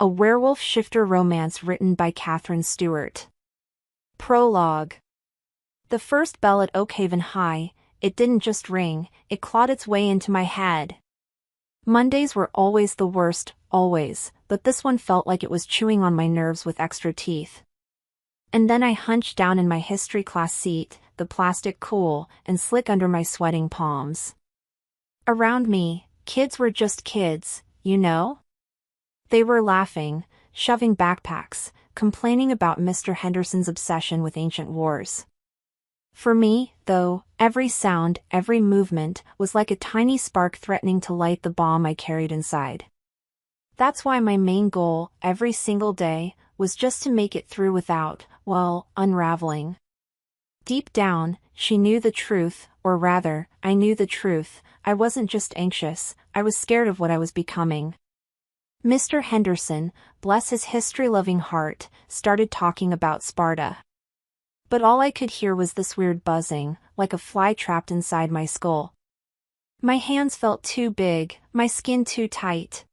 A werewolf shifter romance written by Katherine Stewart. Prologue. The first bell at Oakhaven High, it didn't just ring, it clawed its way into my head. Mondays were always the worst, always, but this one felt like it was chewing on my nerves with extra teeth. And then I hunched down in my history class seat, the plastic cool and slick under my sweating palms. Around me, kids were just kids, you know? They were laughing, shoving backpacks, complaining about Mr. Henderson's obsession with ancient wars. For me, though, every sound, every movement, was like a tiny spark threatening to light the bomb I carried inside. That's why my main goal, every single day, was just to make it through without, well, unraveling. Deep down, she knew the truth, or rather, I knew the truth. I wasn't just anxious, I was scared of what I was becoming. Mr. Henderson, bless his history-loving heart, started talking about Sparta. But all I could hear was this weird buzzing, like a fly trapped inside my skull. My hands felt too big, my skin too tight.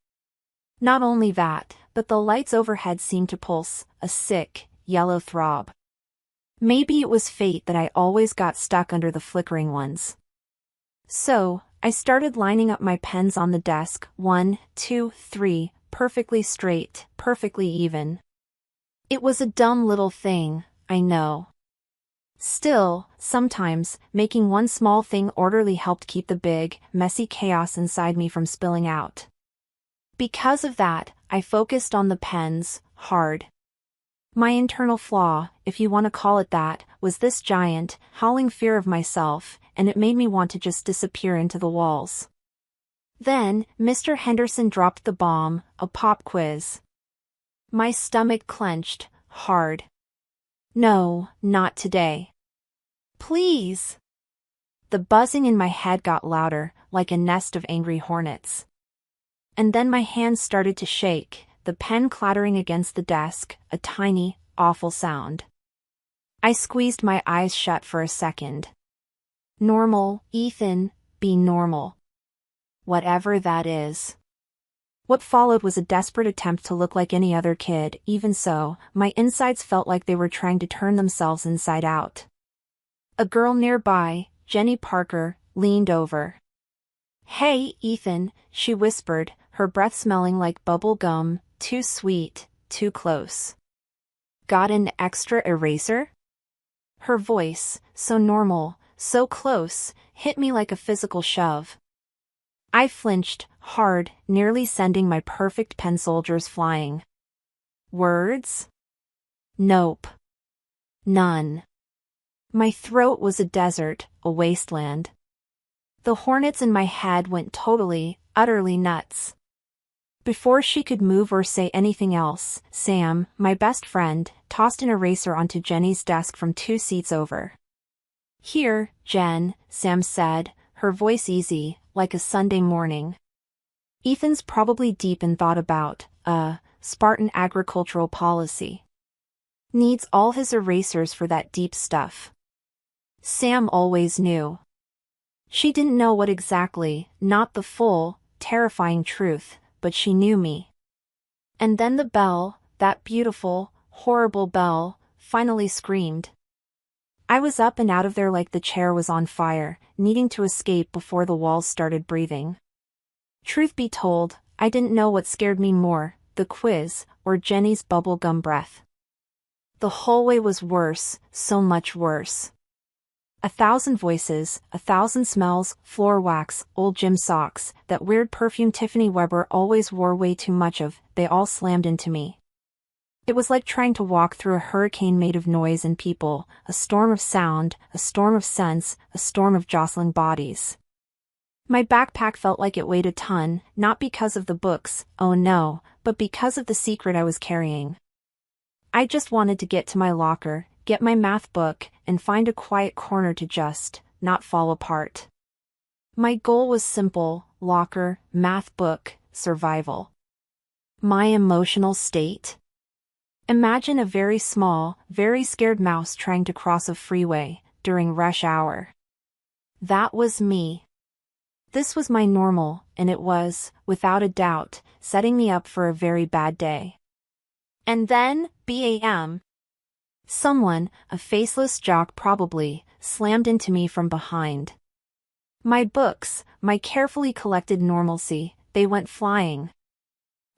Not only that, but the lights overhead seemed to pulse, a sick, yellow throb. Maybe it was fate that I always got stuck under the flickering ones. So, I started lining up my pens on the desk, 1, 2, 3, perfectly straight, perfectly even. It was a dumb little thing, I know. Still, sometimes, making one small thing orderly helped keep the big, messy chaos inside me from spilling out. Because of that, I focused on the pens, hard. My internal flaw, if you want to call it that, was this giant, howling fear of myself, and it made me want to just disappear into the walls. Then, Mr. Henderson dropped the bomb, a pop quiz. My stomach clenched, hard. No, not today. Please. The buzzing in my head got louder, like a nest of angry hornets. And then my hands started to shake, the pen clattering against the desk, a tiny, awful sound. I squeezed my eyes shut for a second. Normal, Ethan, be normal. Whatever that is. What followed was a desperate attempt to look like any other kid. Even so, my insides felt like they were trying to turn themselves inside out. A girl nearby, Jenny Parker, leaned over. Hey, Ethan, she whispered, her breath smelling like bubble gum, too sweet, too close. Got an extra eraser? Her voice, so normal, so close, hit me like a physical shove. I flinched, hard, nearly sending my perfect pen soldiers flying. Words? Nope. None. My throat was a desert, a wasteland. The hornets in my head went totally, utterly nuts. Before she could move or say anything else, Sam, my best friend, tossed an eraser onto Jenny's desk from 2 seats over. Here, Jen, Sam said, her voice easy, like a Sunday morning. Ethan's probably deep in thought about, Spartan agricultural policy. Needs all his erasers for that deep stuff. Sam always knew. She didn't know what exactly, not the full, terrifying truth, but she knew me. And then the bell, that beautiful, horrible bell, finally screamed. I was up and out of there like the chair was on fire, needing to escape before the walls started breathing. Truth be told, I didn't know what scared me more, the quiz, or Jenny's bubblegum breath. The hallway was worse, so much worse. 1,000 voices, 1,000 smells, floor wax, old gym socks, that weird perfume Tiffany Weber always wore way too much of, they all slammed into me. It was like trying to walk through a hurricane made of noise and people, a storm of sound, a storm of scents, a storm of jostling bodies. My backpack felt like it weighed a ton, not because of the books, oh no, but because of the secret I was carrying. I just wanted to get to my locker, get my math book, and find a quiet corner to just, not fall apart. My goal was simple, locker, math book, survival. My emotional state? Imagine a very small, very scared mouse trying to cross a freeway, during rush hour. That was me. This was my normal, and it was, without a doubt, setting me up for a very bad day. And then, bam! Someone, a faceless jock probably, slammed into me from behind. My books, my carefully collected normalcy, they went flying.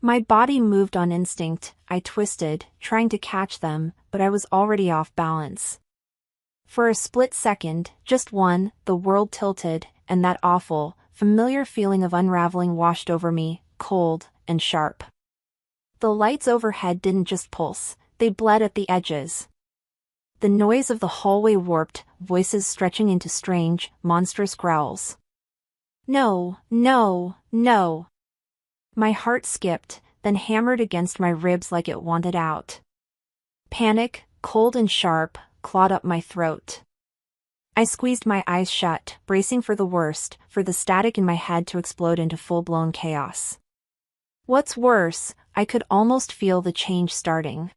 My body moved on instinct, I twisted, trying to catch them, but I was already off balance. For a split second, just one, the world tilted, and that awful, familiar feeling of unraveling washed over me, cold and sharp. The lights overhead didn't just pulse, they bled at the edges. The noise of the hallway warped, voices stretching into strange, monstrous growls. No, no, no. My heart skipped, then hammered against my ribs like it wanted out. Panic, cold and sharp, clawed up my throat. I squeezed my eyes shut, bracing for the worst, for the static in my head to explode into full-blown chaos. What's worse, I could almost feel the change starting.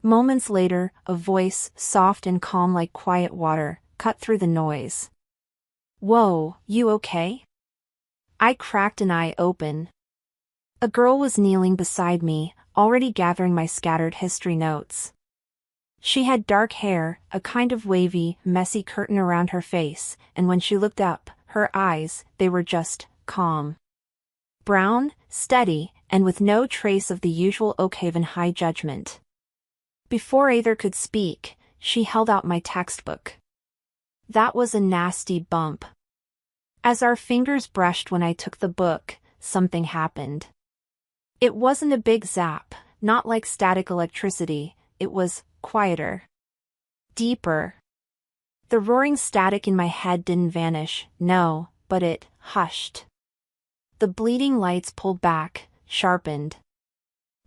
Moments later, a voice, soft and calm like quiet water, cut through the noise. Whoa, you okay? I cracked an eye open. A girl was kneeling beside me, already gathering my scattered history notes. She had dark hair, a kind of wavy, messy curtain around her face, and when she looked up, her eyes, they were just calm. Brown, steady, and with no trace of the usual Oakhaven High judgment. Before either could speak, she held out my textbook. That was a nasty bump. As our fingers brushed when I took the book, something happened. It wasn't a big zap, not like static electricity, it was quieter. Deeper. The roaring static in my head didn't vanish, no, but it hushed. The bleeding lights pulled back, sharpened.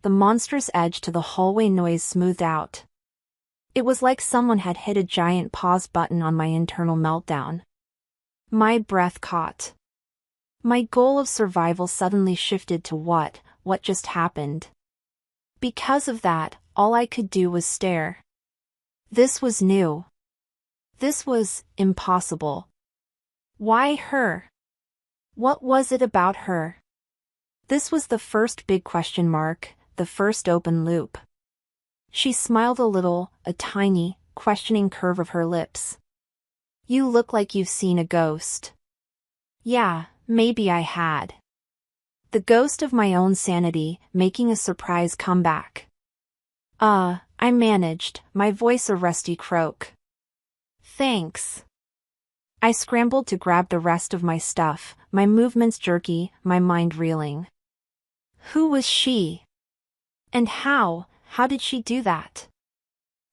The monstrous edge to the hallway noise smoothed out. It was like someone had hit a giant pause button on my internal meltdown. My breath caught. My goal of survival suddenly shifted to what just happened. Because of that, all I could do was stare. This was new. This was impossible. Why her? What was it about her? This was the first big question mark, the first open loop. She smiled a little, a tiny, questioning curve of her lips. You look like you've seen a ghost. Yeah, maybe I had. The ghost of my own sanity, making a surprise comeback. I managed, my voice a rusty croak. Thanks. I scrambled to grab the rest of my stuff, my movements jerky, my mind reeling. Who was she? And how did she do that?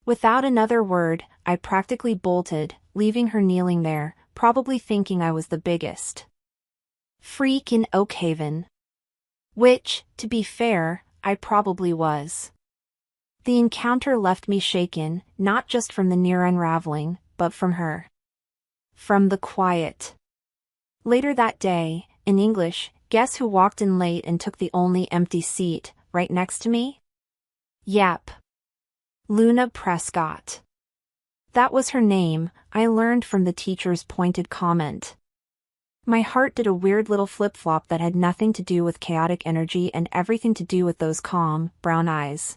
Without another word, I practically bolted, leaving her kneeling there, probably thinking I was the biggest freak in Oakhaven. Which, to be fair, I probably was. The encounter left me shaken, not just from the near unraveling, but from her. From the quiet. Later that day, in English, guess who walked in late and took the only empty seat, right next to me? Yep. Luna Prescott. That was her name, I learned from the teacher's pointed comment. My heart did a weird little flip-flop that had nothing to do with chaotic energy and everything to do with those calm, brown eyes.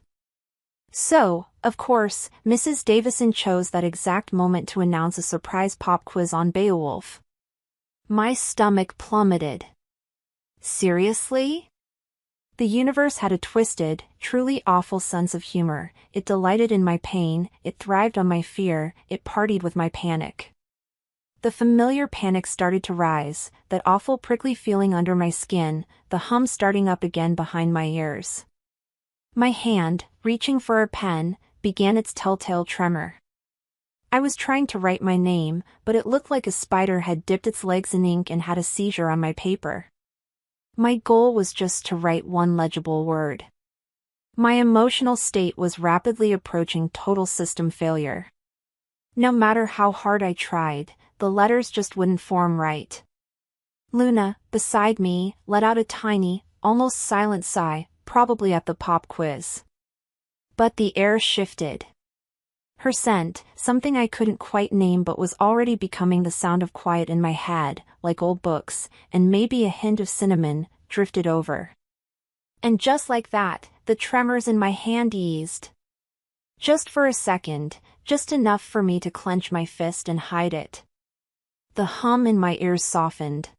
So, of course, Mrs. Davison chose that exact moment to announce a surprise pop quiz on Beowulf. My stomach plummeted. Seriously? The universe had a twisted, truly awful sense of humor. It delighted in my pain, it thrived on my fear, it partied with my panic. The familiar panic started to rise, that awful prickly feeling under my skin, the hum starting up again behind my ears. My hand, reaching for a pen, began its telltale tremor. I was trying to write my name, but it looked like a spider had dipped its legs in ink and had a seizure on my paper. My goal was just to write one legible word. My emotional state was rapidly approaching total system failure. No matter how hard I tried, the letters just wouldn't form right. Luna, beside me, let out a tiny, almost silent sigh, probably at the pop quiz. But the air shifted. Her scent, something I couldn't quite name but was already becoming the sound of quiet in my head, like old books, and maybe a hint of cinnamon, drifted over. And just like that, the tremors in my hand eased. Just for a second, just enough for me to clench my fist and hide it. The hum in my ears softened.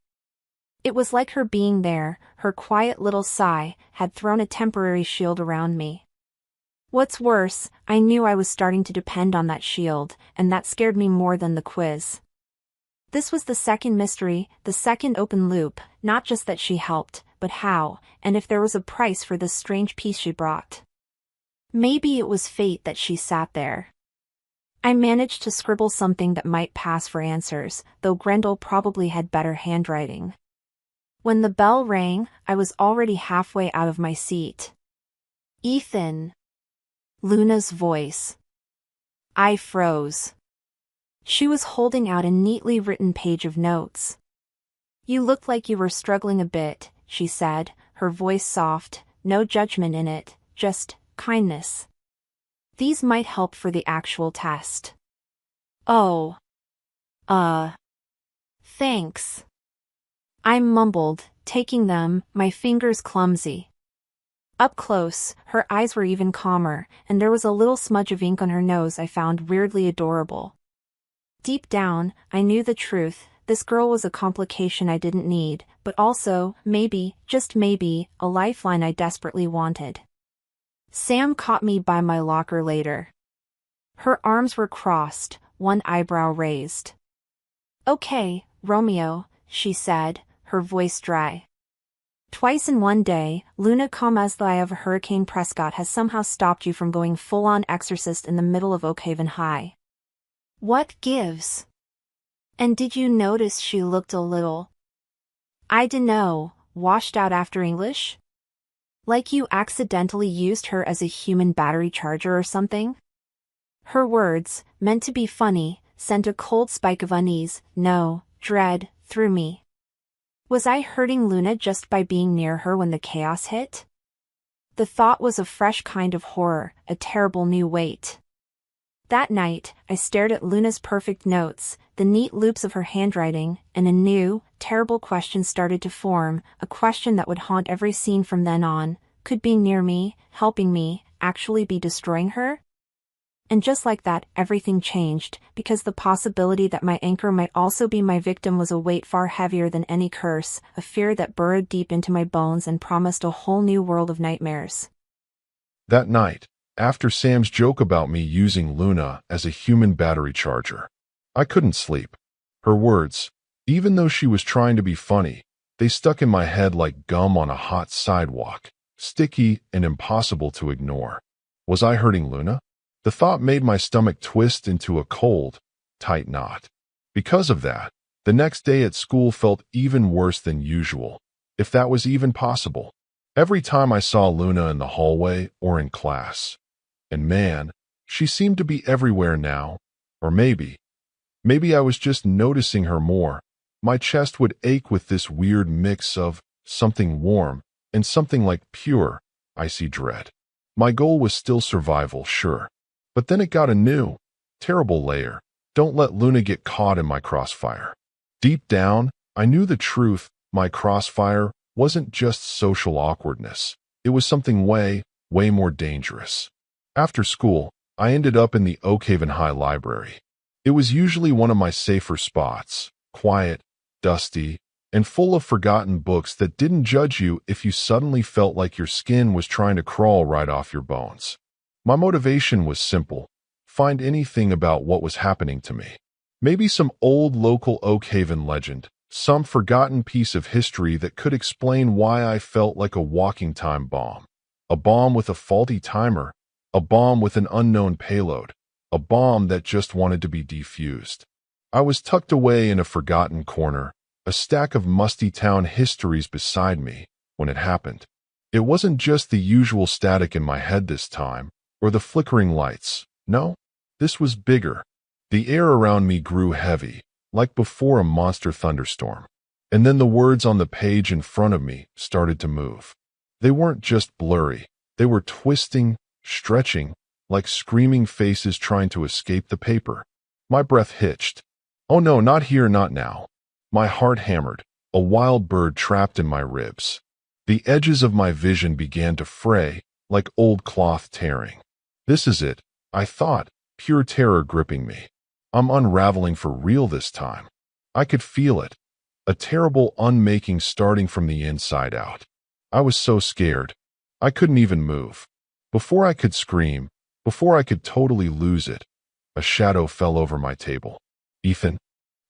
It was like her being there, her quiet little sigh, had thrown a temporary shield around me. What's worse, I knew I was starting to depend on that shield, and that scared me more than the quiz. This was the second mystery, the second open loop, not just that she helped, but how, and if there was a price for this strange piece she brought. Maybe it was fate that she sat there. I managed to scribble something that might pass for answers, though Grendel probably had better handwriting. When the bell rang, I was already halfway out of my seat. Ethan. Luna's voice. I froze. She was holding out a neatly written page of notes. You looked like you were struggling a bit, she said, her voice soft, no judgment in it, just kindness. These might help for the actual test. Oh. Thanks. I mumbled, taking them, my fingers clumsy. Up close, her eyes were even calmer, and there was a little smudge of ink on her nose I found weirdly adorable. Deep down, I knew the truth, this girl was a complication I didn't need, but also, maybe, just maybe, a lifeline I desperately wanted. Sam caught me by my locker later. Her arms were crossed, one eyebrow raised. Okay, Romeo, she said, her voice dry. Twice in one day, Luna calm as the eye of a hurricane. Prescott has somehow stopped you from going full-on exorcist in the middle of Oakhaven High. What gives? And did you notice she looked a little, I dunno, washed out after English? Like you accidentally used her as a human battery charger or something? Her words, meant to be funny, sent a cold spike of unease, no, dread, through me. Was I hurting Luna just by being near her when the chaos hit? The thought was a fresh kind of horror, a terrible new weight. That night, I stared at Luna's perfect notes, the neat loops of her handwriting, and a new, terrible question started to form, a question that would haunt every scene from then on. Could being near me, helping me, actually be destroying her? And just like that, everything changed, because the possibility that my anchor might also be my victim was a weight far heavier than any curse, a fear that burrowed deep into my bones and promised a whole new world of nightmares. That night, after Sam's joke about me using Luna as a human battery charger, I couldn't sleep. Her words, even though she was trying to be funny, they stuck in my head like gum on a hot sidewalk, sticky and impossible to ignore. Was I hurting Luna? The thought made my stomach twist into a cold, tight knot. Because of that, the next day at school felt even worse than usual, if that was even possible. Every time I saw Luna in the hallway or in class, and man, she seemed to be everywhere now, or maybe I was just noticing her more. My chest would ache with this weird mix of something warm and something like pure, icy dread. My goal was still survival, sure. But then it got a new, terrible layer. Don't let Luna get caught in my crossfire. Deep down, I knew the truth. My crossfire wasn't just social awkwardness. It was something way more dangerous. After school, I ended up in the Oakhaven High library. It was usually one of my safer spots, quiet, dusty, and full of forgotten books that didn't judge you if you suddenly felt like your skin was trying to crawl right off your bones. My motivation was simple: find anything about what was happening to me. Maybe some old local Oakhaven legend, some forgotten piece of history that could explain why I felt like a walking time bomb. A bomb with a faulty timer, a bomb with an unknown payload, a bomb that just wanted to be defused. I was tucked away in a forgotten corner, a stack of musty town histories beside me, when it happened. It wasn't just the usual static in my head this time, or the flickering lights. No, this was bigger. The air around me grew heavy, like before a monster thunderstorm. And then the words on the page in front of me started to move. They weren't just blurry. They were twisting, stretching, like screaming faces trying to escape the paper. My breath hitched. Oh no, not here, not now. My heart hammered, a wild bird trapped in my ribs. The edges of my vision began to fray, like old cloth tearing. This is it, I thought, pure terror gripping me. I'm unraveling for real this time. I could feel it, a terrible unmaking starting from the inside out. I was so scared. I couldn't even move. Before I could scream, before I could totally lose it, a shadow fell over my table. Ethan,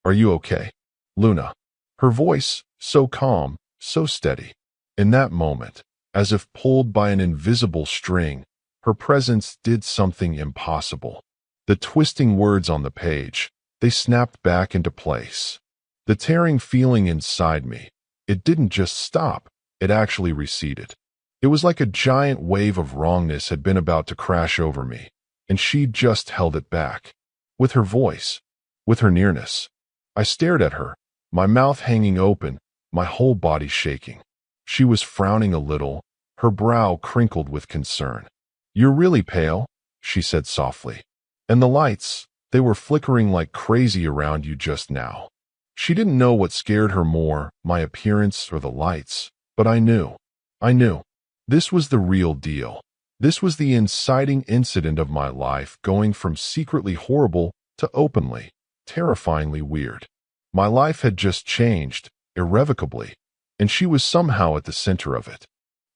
are you okay? Luna. Her voice, so calm, so steady. In that moment, as if pulled by an invisible string, her presence did something impossible. The twisting words on the page, they snapped back into place. The tearing feeling inside me, it didn't just stop, it actually receded. It was like a giant wave of wrongness had been about to crash over me, and she just held it back. With her voice, with her nearness. I stared at her, my mouth hanging open, my whole body shaking. She was frowning a little, her brow crinkled with concern. You're really pale, she said softly. And the lights, they were flickering like crazy around you just now. She didn't know what scared her more, my appearance or the lights, but I knew. I knew. This was the real deal. This was the inciting incident of my life, going from secretly horrible to openly, terrifyingly weird. My life had just changed, irrevocably, and she was somehow at the center of it.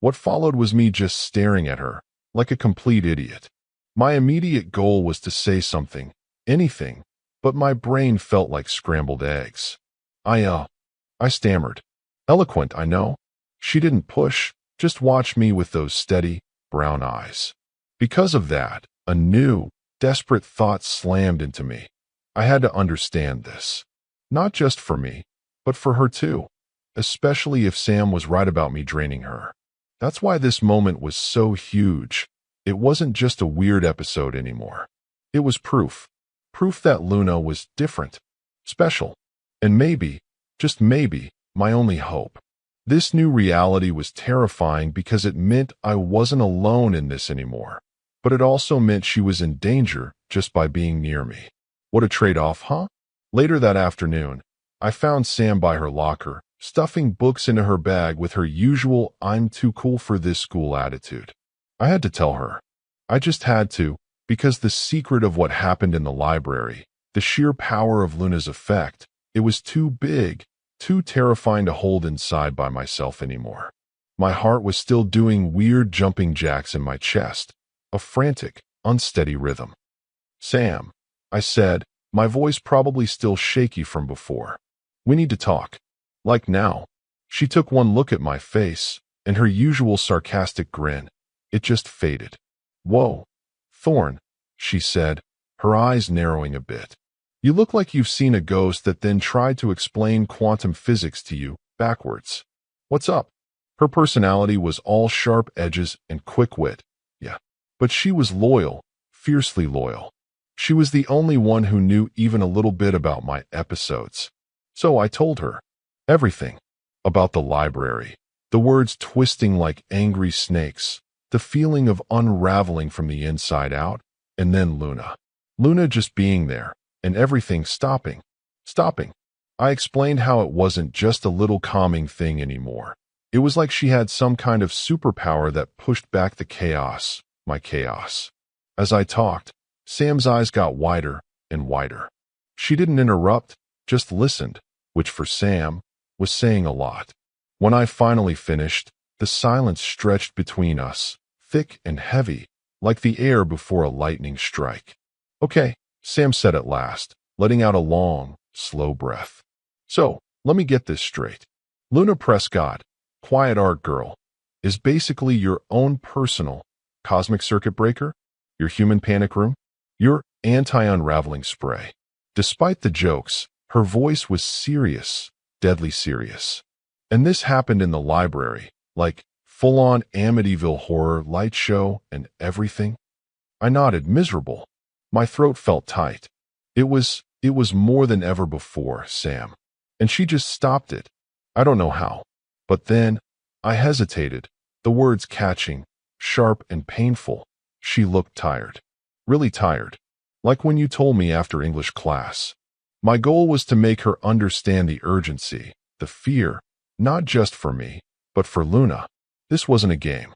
What followed was me just staring at her, like a complete idiot. My immediate goal was to say something, anything, but my brain felt like scrambled eggs. I stammered. Eloquent, I know. She didn't push, just watched me with those steady, brown eyes. Because of that, a new, desperate thought slammed into me. I had to understand this. Not just for me, but for her too. Especially if Sam was right about me draining her. That's why this moment was so huge. It wasn't just a weird episode anymore. It was proof. Proof that Luna was different, special, and maybe, just maybe, my only hope. This new reality was terrifying because it meant I wasn't alone in this anymore, but it also meant she was in danger just by being near me. What a trade-off, huh? Later that afternoon, I found Sam by her locker, stuffing books into her bag with her usual I'm too cool for this school attitude. I had to tell her. I just had to, because the secret of what happened in the library, the sheer power of Luna's effect, it was too big, too terrifying to hold inside by myself anymore. My heart was still doing weird jumping jacks in my chest, a frantic, unsteady rhythm. Sam, I said, my voice probably still shaky from before. We need to talk. Like now. She took one look at my face, and her usual sarcastic grin, it just faded. Whoa, Thorn, she said, her eyes narrowing a bit. You look like you've seen a ghost that then tried to explain quantum physics to you, backwards. What's up? Her personality was all sharp edges and quick wit, yeah. But she was loyal, fiercely loyal. She was the only one who knew even a little bit about my episodes. So I told her. Everything. About the library. The words twisting like angry snakes. The feeling of unraveling from the inside out. And then Luna. Luna just being there. And everything stopping. Stopping. I explained how it wasn't just a little calming thing anymore. It was like she had some kind of superpower that pushed back the chaos. My chaos. As I talked, Sam's eyes got wider and wider. She didn't interrupt, just listened, which for Sam was saying a lot. When I finally finished, the silence stretched between us, thick and heavy, like the air before a lightning strike. Okay, Sam said at last, letting out a long, slow breath. So, let me get this straight. Luna Prescott, Quiet Art Girl, is basically your own personal cosmic circuit breaker? Your human panic room? Your anti-unraveling spray. Despite the jokes, her voice was serious, deadly serious. And this happened in the library, like full-on Amityville horror light show and everything. I nodded, miserable. My throat felt tight. It was more than ever before, Sam. And she just stopped it. I don't know how. But then, I hesitated, the words catching, sharp and painful. She looked tired. Really tired. Like when you told me after English class. My goal was to make her understand the urgency, the fear, not just for me, but for Luna. This wasn't a game.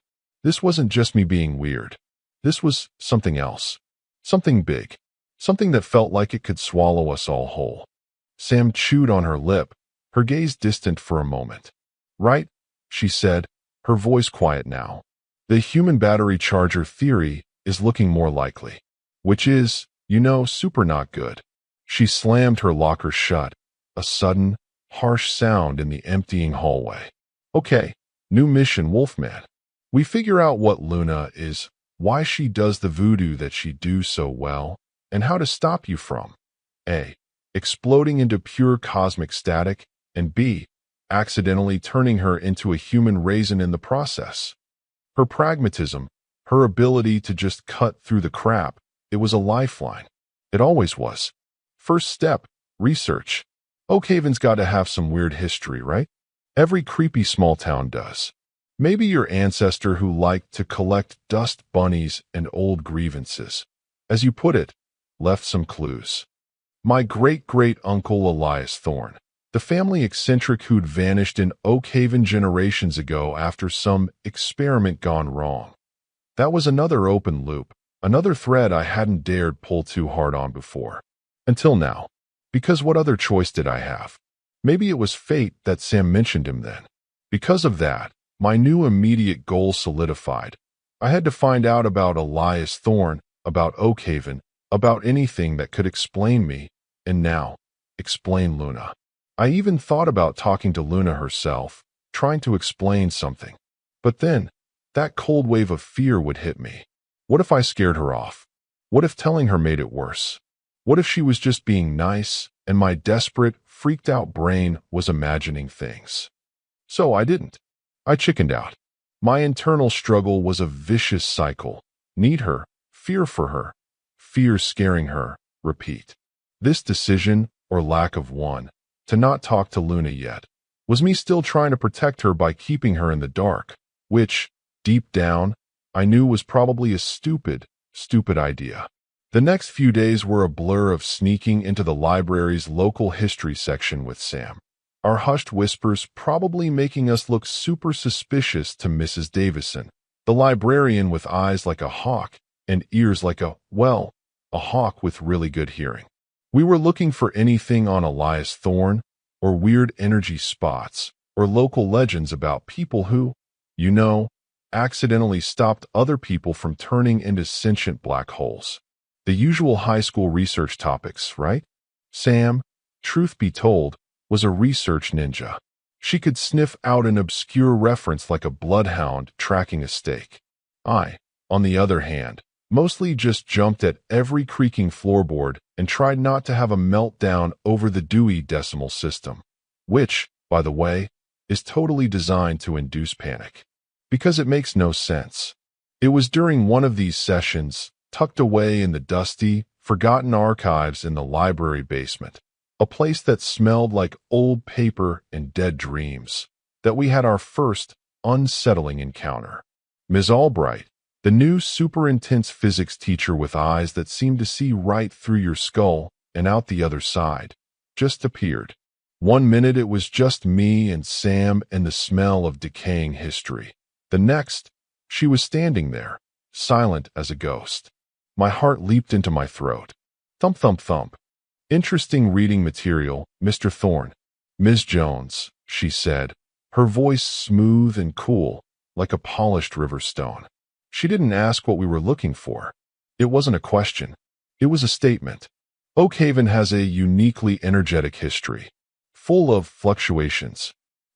This wasn't just me being weird. This was something else. Something big. Something that felt like it could swallow us all whole. Sam chewed on her lip, her gaze distant for a moment. Right, she said, her voice quiet now. The human battery charger theory is looking more likely. Which is, super not good. She slammed her locker shut, a sudden, harsh sound in the emptying hallway. Okay, new mission, Wolfman. We figure out what Luna is, why she does the voodoo that she do so well, and how to stop you from A. Exploding into pure cosmic static, and B. Accidentally turning her into a human raisin in the process. Her pragmatism, her ability to just cut through the crap, it was a lifeline. It always was. First step, research. Oakhaven's got to have some weird history, right? Every creepy small town does. Maybe your ancestor who liked to collect dust bunnies and old grievances, as you put it, left some clues. My great-great-uncle Elias Thorne, the family eccentric who'd vanished in Oakhaven generations ago after some experiment gone wrong. That was another open loop, another thread I hadn't dared pull too hard on before. Until now. Because what other choice did I have? Maybe it was fate that Sam mentioned him then. Because of that, my new immediate goal solidified. I had to find out about Elias Thorne, about Oakhaven, about anything that could explain me, and now, explain Luna. I even thought about talking to Luna herself, trying to explain something. But then, that cold wave of fear would hit me. What if I scared her off? What if telling her made it worse? What if she was just being nice, and my desperate, freaked-out brain was imagining things? So I didn't. I chickened out. My internal struggle was a vicious cycle. Need her, fear for her, fear scaring her, repeat. This decision, or lack of one, to not talk to Luna yet, was me still trying to protect her by keeping her in the dark, which, deep down, I knew was probably a stupid idea. The next few days were a blur of sneaking into the library's local history section with Sam, our hushed whispers probably making us look super suspicious to Mrs. Davison, the librarian with eyes like a hawk and ears like a hawk with really good hearing. We were looking for anything on Elias Thorne, or weird energy spots, or local legends about people who, accidentally stopped other people from turning into sentient black holes. The usual high school research topics, right? Sam, truth be told, was a research ninja. She could sniff out an obscure reference like a bloodhound tracking a stake. I, on the other hand, mostly just jumped at every creaking floorboard and tried not to have a meltdown over the Dewey Decimal System, which, by the way, is totally designed to induce panic. Because it makes no sense. It was during one of these sessions, tucked away in the dusty, forgotten archives in the library basement, a place that smelled like old paper and dead dreams, that we had our first unsettling encounter. Ms. Albright, the new super intense physics teacher with eyes that seemed to see right through your skull and out the other side, just appeared. 1 minute it was just me and Sam and the smell of decaying history. The next, she was standing there, silent as a ghost. My heart leaped into my throat. Thump, thump, thump. Interesting reading material, Mr. Thorne. Ms. Jones, she said, her voice smooth and cool, like a polished river stone. She didn't ask what we were looking for. It wasn't a question. It was a statement. Oakhaven has a uniquely energetic history, full of fluctuations.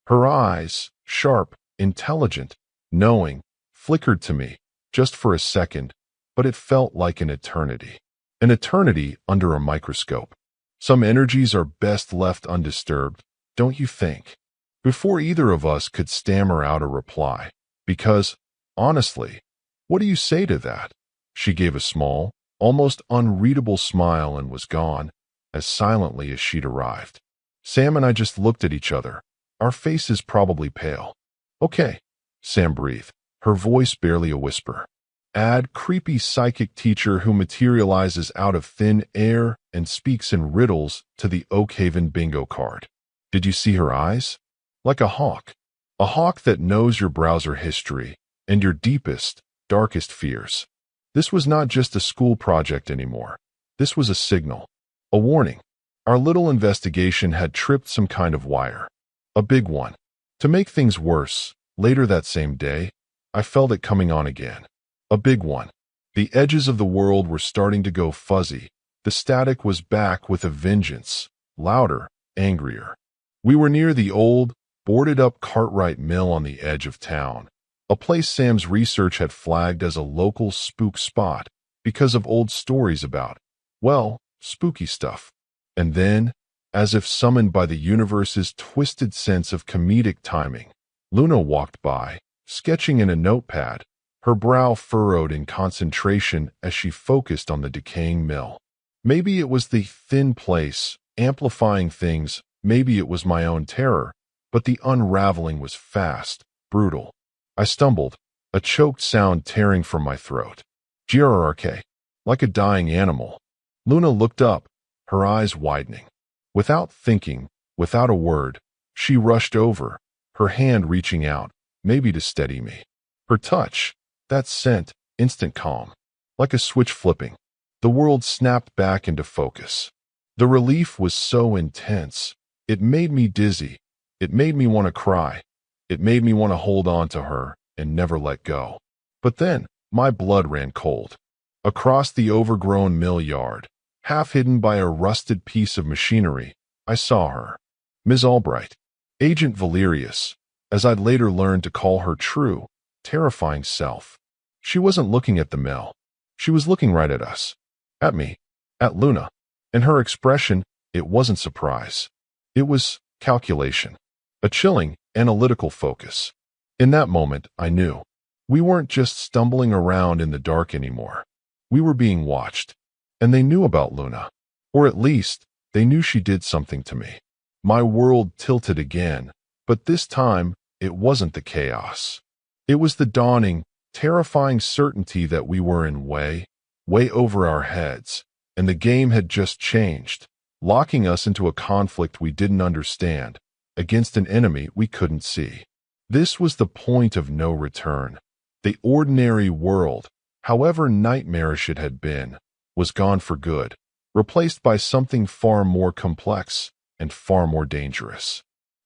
Her eyes, sharp, intelligent, knowing, flickered to me, just for a second, but it felt like an eternity. An eternity under a microscope. Some energies are best left undisturbed, don't you think? Before either of us could stammer out a reply, because, honestly, what do you say to that? She gave a small, almost unreadable smile and was gone, as silently as she'd arrived. Sam and I just looked at each other, our faces probably pale. Okay, Sam breathed, her voice barely a whisper. Add creepy psychic teacher who materializes out of thin air and speaks in riddles to the Oakhaven bingo card. Did you see her eyes? Like a hawk. A hawk that knows your browser history and your deepest, darkest fears. This was not just a school project anymore. This was a signal, a warning. Our little investigation had tripped some kind of wire. A big one. To make things worse, later that same day, I felt it coming on again. A big one. The edges of the world were starting to go fuzzy. The static was back with a vengeance, louder, angrier. We were near the old, boarded-up Cartwright Mill on the edge of town, a place Sam's research had flagged as a local spook spot because of old stories about, well, spooky stuff. And then, as if summoned by the universe's twisted sense of comedic timing, Luna walked by, sketching in a notepad, her brow furrowed in concentration as she focused on the decaying mill. Maybe it was the thin place, amplifying things, maybe it was my own terror, but the unraveling was fast, brutal. I stumbled, a choked sound tearing from my throat. Grrrk, like a dying animal. Luna looked up, her eyes widening. Without thinking, without a word, she rushed over, her hand reaching out, maybe to steady me. Her touch, that scent, instant calm. Like a switch flipping, the world snapped back into focus. The relief was so intense. It made me dizzy. It made me want to cry. It made me want to hold on to her and never let go. But then, my blood ran cold. Across the overgrown mill yard, half hidden by a rusted piece of machinery, I saw her. Ms. Albright. Agent Valerius, as I'd later learned to call her true, terrifying self. She wasn't looking at the mill. She was looking right at us. At me. At Luna. And her expression, it wasn't surprise. It was calculation. A chilling, analytical focus. In that moment, I knew. We weren't just stumbling around in the dark anymore. We were being watched. And they knew about Luna. Or at least, they knew she did something to me. My world tilted again, but this time, it wasn't the chaos. It was the dawning, terrifying certainty that we were in way over our heads, and the game had just changed, locking us into a conflict we didn't understand, against an enemy we couldn't see. This was the point of no return. The ordinary world, however nightmarish it had been, was gone for good, replaced by something far more complex and far more dangerous.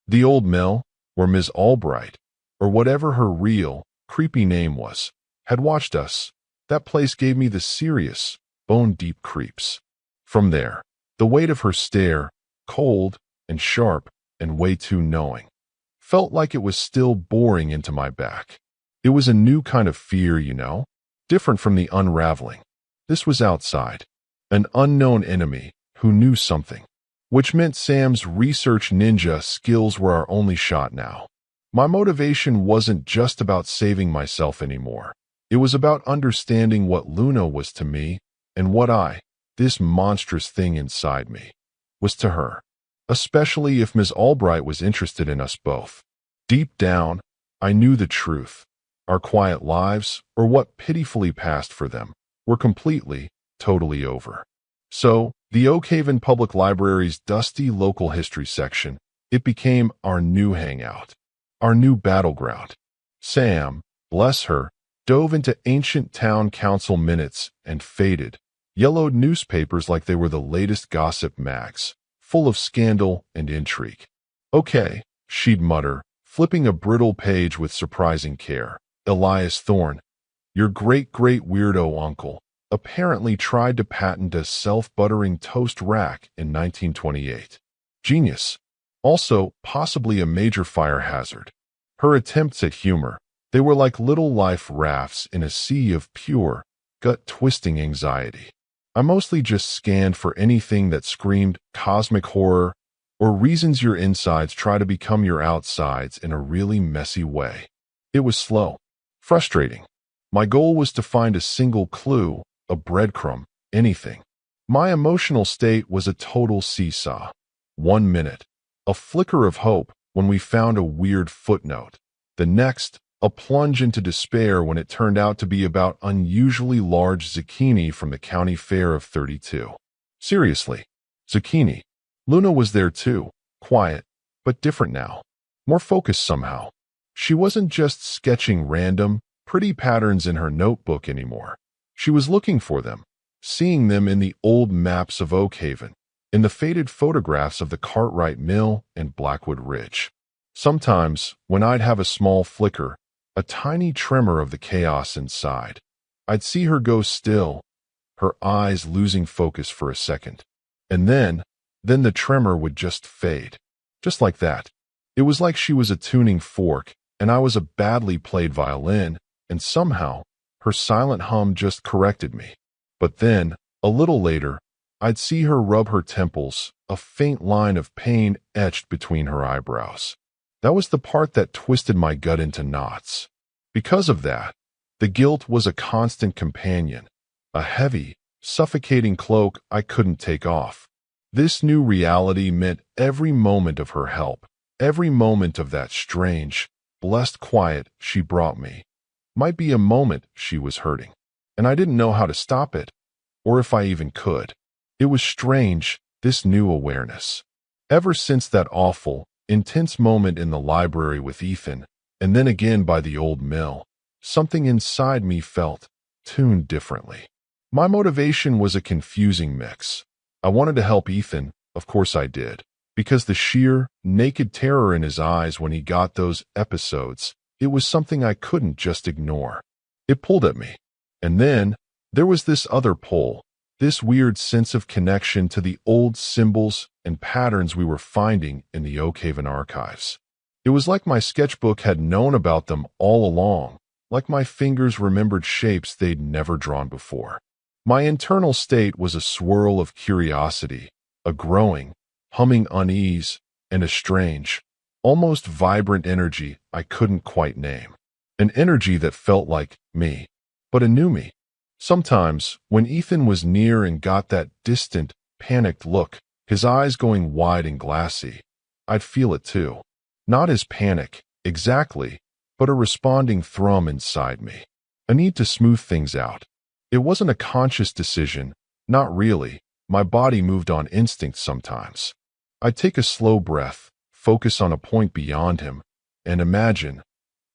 The old mill, where Ms. Albright, or whatever her real, creepy name was, had watched us. That place gave me the serious, bone-deep creeps. From there, the weight of her stare, cold and sharp and way too knowing, felt like it was still boring into my back. It was a new kind of fear, you know, different from the unraveling. This was outside, an unknown enemy who knew something, which meant Sam's research ninja skills were our only shot now. My motivation wasn't just about saving myself anymore. It was about understanding what Luna was to me and what this monstrous thing inside me, was to her. Especially if Ms. Albright was interested in us both. Deep down, I knew the truth. Our quiet lives, or what pitifully passed for them, were completely, totally over. So, the Oakhaven Public Library's dusty local history section, it became our new hangout, our new battleground. Sam, bless her, dove into ancient town council minutes and faded, yellowed newspapers like they were the latest gossip mags, full of scandal and intrigue. Okay, she'd mutter, flipping a brittle page with surprising care. Elias Thorne, your great-great weirdo uncle, apparently tried to patent a self-buttering toast rack in 1928. Genius. Also, possibly a major fire hazard. Her attempts at humor, they were like little life rafts in a sea of pure, gut-twisting anxiety. I mostly just scanned for anything that screamed cosmic horror or reasons your insides try to become your outsides in a really messy way. It was slow, frustrating. My goal was to find a single clue, a breadcrumb, anything. My emotional state was a total seesaw. 1 minute, a flicker of hope when we found a weird footnote. The next, a plunge into despair when it turned out to be about unusually large zucchini from the county fair of 32. Seriously, zucchini. Luna was there too, quiet, but different now. More focused somehow. She wasn't just sketching random, pretty patterns in her notebook anymore. She was looking for them, seeing them in the old maps of Oakhaven, in the faded photographs of the Cartwright Mill and Blackwood Ridge. Sometimes, when I'd have a small flicker, a tiny tremor of the chaos inside, I'd see her go still, her eyes losing focus for a second. And then the tremor would just fade. Just like that. It was like she was a tuning fork, and I was a badly played violin, and somehow, her silent hum just corrected me. But then, a little later, I'd see her rub her temples, a faint line of pain etched between her eyebrows. That was the part that twisted my gut into knots. Because of that, the guilt was a constant companion, a heavy, suffocating cloak I couldn't take off. This new reality meant every moment of her help, every moment of that strange, blessed quiet she brought me, might be a moment she was hurting, and I didn't know how to stop it, or if I even could. It was strange, this new awareness. Ever since that awful, intense moment in the library with Ethan, and then again by the old mill, something inside me felt tuned differently. My motivation was a confusing mix. I wanted to help Ethan, of course I did, because the sheer, naked terror in his eyes when he got those episodes, it was something I couldn't just ignore. It pulled at me. And then, there was this other pull, this weird sense of connection to the old symbols and patterns we were finding in the Oakhaven archives. It was like my sketchbook had known about them all along, like my fingers remembered shapes they'd never drawn before. My internal state was a swirl of curiosity, a growing, humming unease, and a strange, almost vibrant energy I couldn't quite name. An energy that felt like me, but a new me. Sometimes, when Ethan was near and got that distant, panicked look, his eyes going wide and glassy, I'd feel it too. Not his panic, exactly, but a responding thrum inside me. A need to smooth things out. It wasn't a conscious decision, not really. My body moved on instinct sometimes. I'd take a slow breath, focus on a point beyond him, and imagine.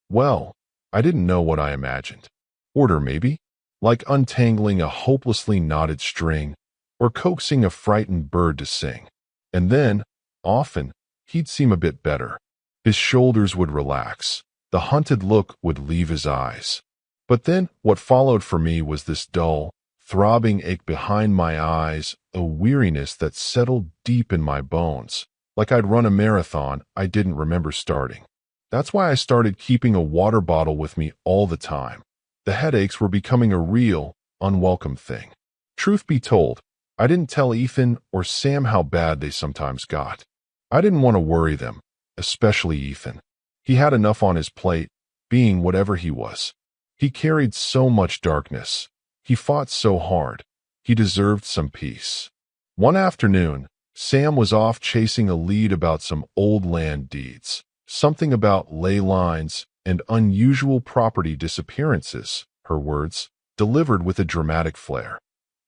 Well, I didn't know what I imagined. Order, maybe? Like untangling a hopelessly knotted string, or coaxing a frightened bird to sing. And then, often, he'd seem a bit better. His shoulders would relax. The hunted look would leave his eyes. But then, what followed for me was this dull, throbbing ache behind my eyes, a weariness that settled deep in my bones, like I'd run a marathon I didn't remember starting. That's why I started keeping a water bottle with me all the time. The headaches were becoming a real, unwelcome thing. Truth be told, I didn't tell Ethan or Sam how bad they sometimes got. I didn't want to worry them, especially Ethan. He had enough on his plate, being whatever he was. He carried so much darkness. He fought so hard. He deserved some peace. One afternoon, Sam was off chasing a lead about some old land deeds, something about ley lines and unusual property disappearances, her words, delivered with a dramatic flair.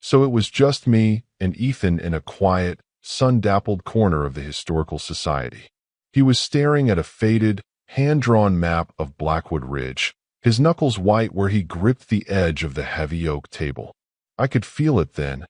So it was just me and Ethan in a quiet, sun-dappled corner of the Historical Society. He was staring at a faded, hand-drawn map of Blackwood Ridge, his knuckles white where he gripped the edge of the heavy oak table. I could feel it then,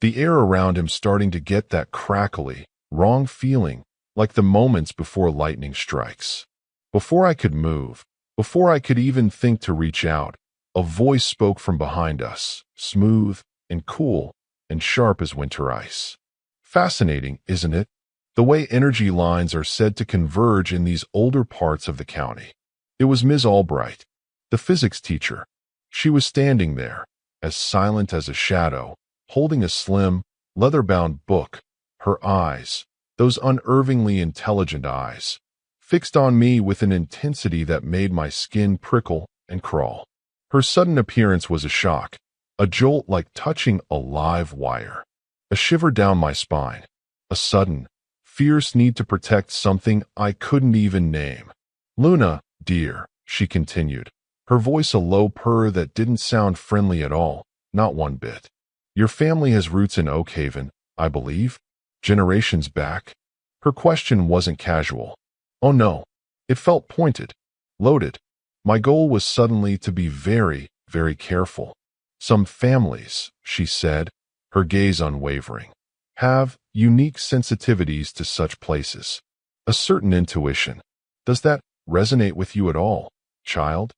the air around him starting to get that crackly, wrong feeling, like the moments before lightning strikes. Before I could move, before I could even think to reach out, a voice spoke from behind us, smooth and cool and sharp as winter ice. Fascinating, isn't it? The way energy lines are said to converge in these older parts of the county. It was Ms. Albright, the physics teacher. She was standing there, as silent as a shadow, holding a slim, leather-bound book, her eyes, those unervingly intelligent eyes, fixed on me with an intensity that made my skin prickle and crawl. Her sudden appearance was a shock, a jolt like touching a live wire, a shiver down my spine, a sudden, fierce need to protect something I couldn't even name. "Luna, dear," she continued, her voice a low purr that didn't sound friendly at all, not one bit. "Your family has roots in Oakhaven, I believe? Generations back?" Her question wasn't casual. Oh no, it felt pointed, loaded. My goal was suddenly to be very, very careful. Some families, she said, her gaze unwavering, have unique sensitivities to such places. A certain intuition. Does that resonate with you at all, child?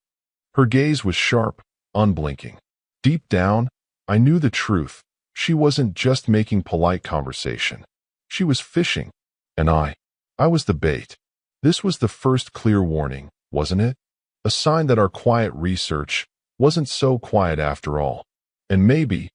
Her gaze was sharp, unblinking. Deep down, I knew the truth. She wasn't just making polite conversation. She was fishing. And I was the bait. This was the first clear warning, wasn't it? A sign that our quiet research wasn't so quiet after all. And maybe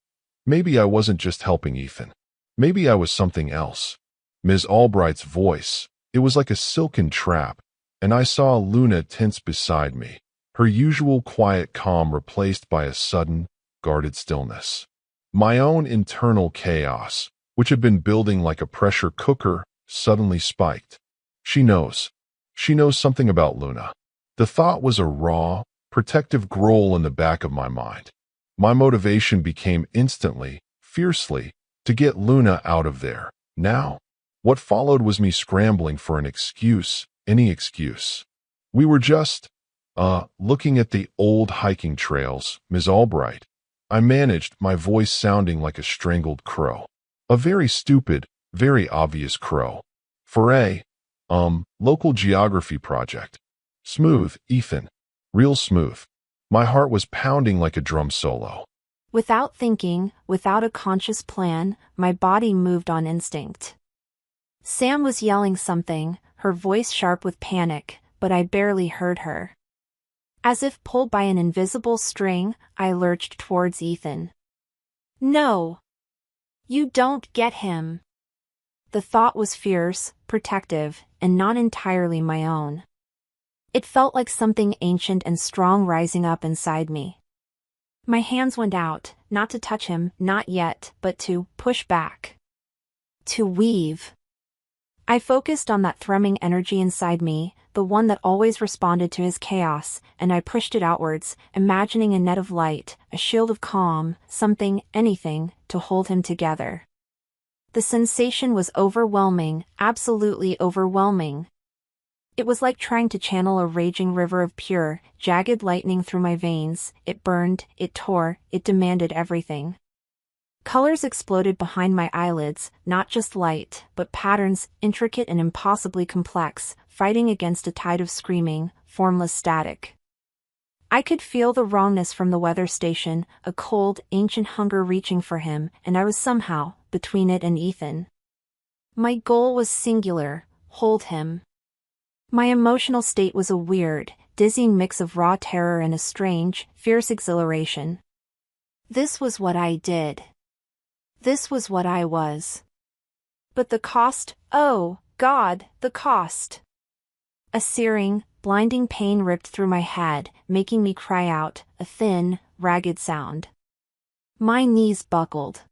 I wasn't just helping Ethan. Maybe I was something else. Ms. Albright's voice, it was like a silken trap, and I saw Luna tense beside me, her usual quiet calm replaced by a sudden, guarded stillness. My own internal chaos, which had been building like a pressure cooker, suddenly spiked. She knows something about Luna. The thought was a raw, protective growl in the back of my mind. My motivation became instantly, fiercely, to get Luna out of there, now. What followed was me scrambling for an excuse, any excuse. We were just, looking at the old hiking trails, Ms. Albright. I managed, my voice sounding like a strangled crow. A very stupid, very obvious crow. For a, local geography project. Smooth, Ethan. Real smooth. My heart was pounding like a drum solo. Without thinking, without a conscious plan, my body moved on instinct. Sam was yelling something, her voice sharp with panic, but I barely heard her. As if pulled by an invisible string, I lurched towards Ethan. No! You don't get him! The thought was fierce, protective, and not entirely my own. It felt like something ancient and strong rising up inside me. My hands went out, not to touch him, not yet, but to push back. To weave. I focused on that thrumming energy inside me, the one that always responded to his chaos, and I pushed it outwards, imagining a net of light, a shield of calm, something, anything, to hold him together. The sensation was overwhelming, absolutely overwhelming. It was like trying to channel a raging river of pure, jagged lightning through my veins. It burned, it tore, it demanded everything. Colors exploded behind my eyelids, not just light, but patterns, intricate and impossibly complex, fighting against a tide of screaming, formless static. I could feel the wrongness from the weather station, a cold, ancient hunger reaching for him, and I was somehow, between it and Ethan. My goal was singular: hold him. My emotional state was a weird, dizzying mix of raw terror and a strange, fierce exhilaration. This was what I did. This was what I was. But the cost, oh, God, the cost! A searing, blinding pain ripped through my head, making me cry out, a thin, ragged sound. My knees buckled.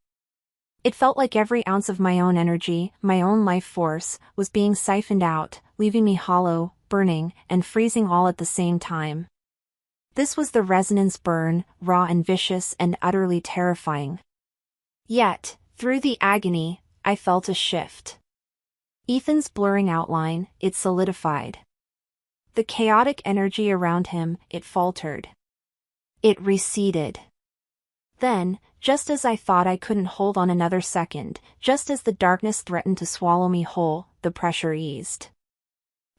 It felt like every ounce of my own energy, my own life force, was being siphoned out, leaving me hollow, burning, and freezing all at the same time. This was the resonance burn, raw and vicious and utterly terrifying. Yet, through the agony, I felt a shift. Ethan's blurring outline, it solidified. The chaotic energy around him, it faltered. It receded. Then, just as I thought I couldn't hold on another second, just as the darkness threatened to swallow me whole, the pressure eased.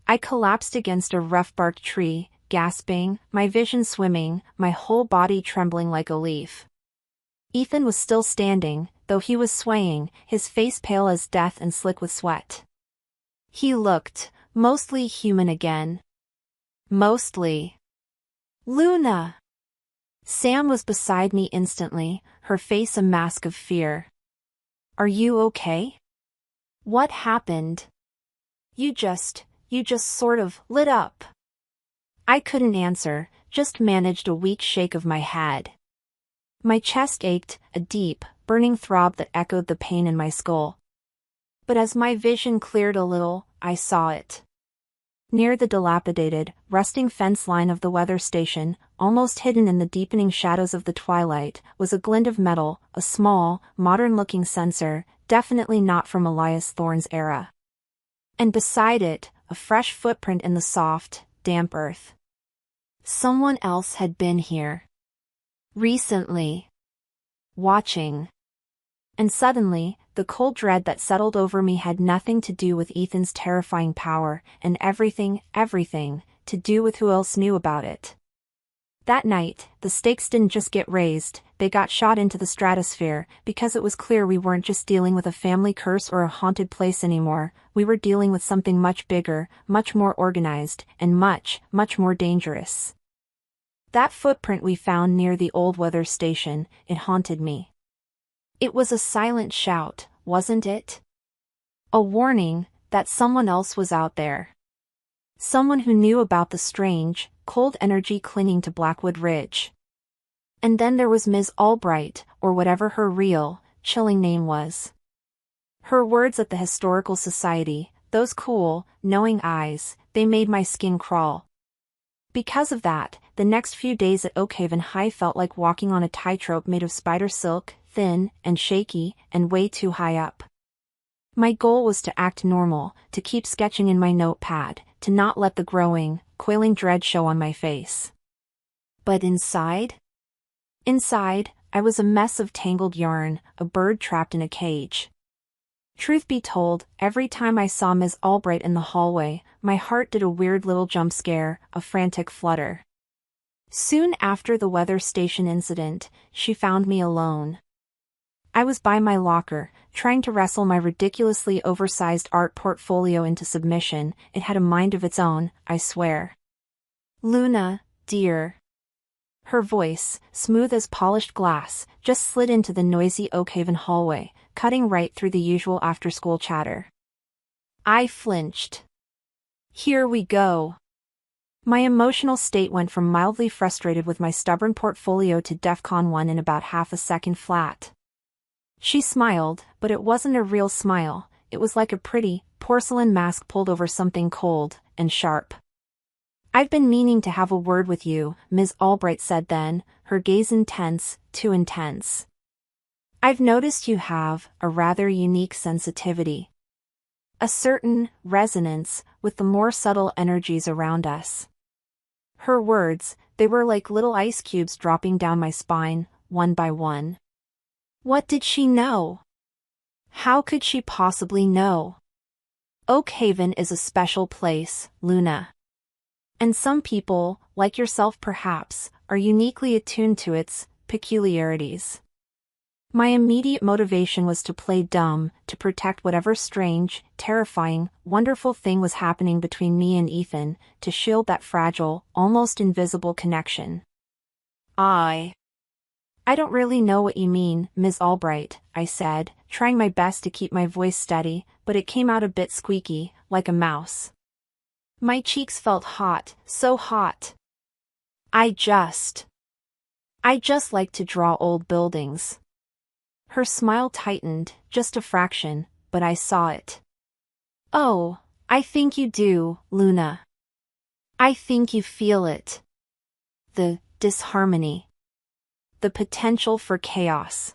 I collapsed against a rough-barked tree, gasping, my vision swimming, my whole body trembling like a leaf. Ethan was still standing, though he was swaying, his face pale as death and slick with sweat. He looked, mostly human again. Mostly. Luna! Sam was beside me instantly, her face a mask of fear. Are you okay? What happened? You just sort of lit up. I couldn't answer, just managed a weak shake of my head. My chest ached, a deep, burning throb that echoed the pain in my skull. But as my vision cleared a little, I saw it. Near the dilapidated, rusting fence line of the weather station, almost hidden in the deepening shadows of the twilight, was a glint of metal, a small, modern-looking sensor, definitely not from Elias Thorne's era. And beside it, a fresh footprint in the soft, damp earth. Someone else had been here. Recently. Watching. And suddenly, the cold dread that settled over me had nothing to do with Ethan's terrifying power, and everything to do with who else knew about it. That night, the stakes didn't just get raised, they got shot into the stratosphere, because it was clear we weren't just dealing with a family curse or a haunted place anymore, we were dealing with something much bigger, much more organized, and much more dangerous. That footprint we found near the old weather station, it haunted me. It was a silent shout, wasn't it? A warning that someone else was out there. Someone who knew about the strange, cold energy clinging to Blackwood Ridge. And then there was Ms. Albright, or whatever her real, chilling name was. Her words at the Historical Society, those cool, knowing eyes, they made my skin crawl. Because of that, the next few days at Oakhaven High felt like walking on a tightrope made of spider silk, thin and shaky, and way too high up. My goal was to act normal, to keep sketching in my notepad, to not let the growing, coiling dread show on my face. But inside? Inside, I was a mess of tangled yarn, a bird trapped in a cage. Truth be told, every time I saw Ms. Albright in the hallway, my heart did a weird little jump scare, a frantic flutter. Soon after the weather station incident, she found me alone. I was by my locker, trying to wrestle my ridiculously oversized art portfolio into submission. It had a mind of its own, I swear. "Luna, dear." Her voice, smooth as polished glass, just slid into the noisy Oakhaven hallway, cutting right through the usual after-school chatter. I flinched. Here we go. My emotional state went from mildly frustrated with my stubborn portfolio to DEFCON 1 in about half a second flat. She smiled, but it wasn't a real smile, it was like a pretty, porcelain mask pulled over something cold and sharp. "I've been meaning to have a word with you," Ms. Albright said then, her gaze intense, too intense. "I've noticed you have a rather unique sensitivity. A certain resonance with the more subtle energies around us." Her words, they were like little ice cubes dropping down my spine, one by one. What did she know? How could she possibly know? Oakhaven is a special place, Luna. And some people, like yourself perhaps, are uniquely attuned to its peculiarities. My immediate motivation was to play dumb, to protect whatever strange, terrifying, wonderful thing was happening between me and Ethan, to shield that fragile, almost invisible connection. I don't really know what you mean, Ms. Albright, I said, trying my best to keep my voice steady, but it came out a bit squeaky, like a mouse. My cheeks felt hot, so hot. I just like to draw old buildings. Her smile tightened, just a fraction, but I saw it. Oh, I think you do, Luna. I think you feel it. The disharmony. The potential for chaos.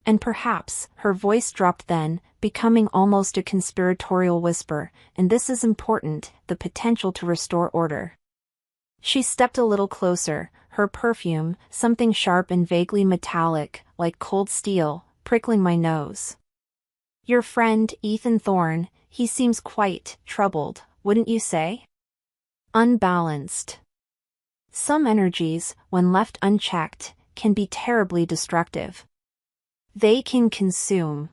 And perhaps, her voice dropped then, becoming almost a conspiratorial whisper, and this is important, the potential to restore order. She stepped a little closer, her perfume, something sharp and vaguely metallic, like cold steel, prickling my nose. Your friend, Ethan Thorne, he seems quite troubled, wouldn't you say? Unbalanced. Some energies, when left unchecked, can be terribly destructive. They can consume.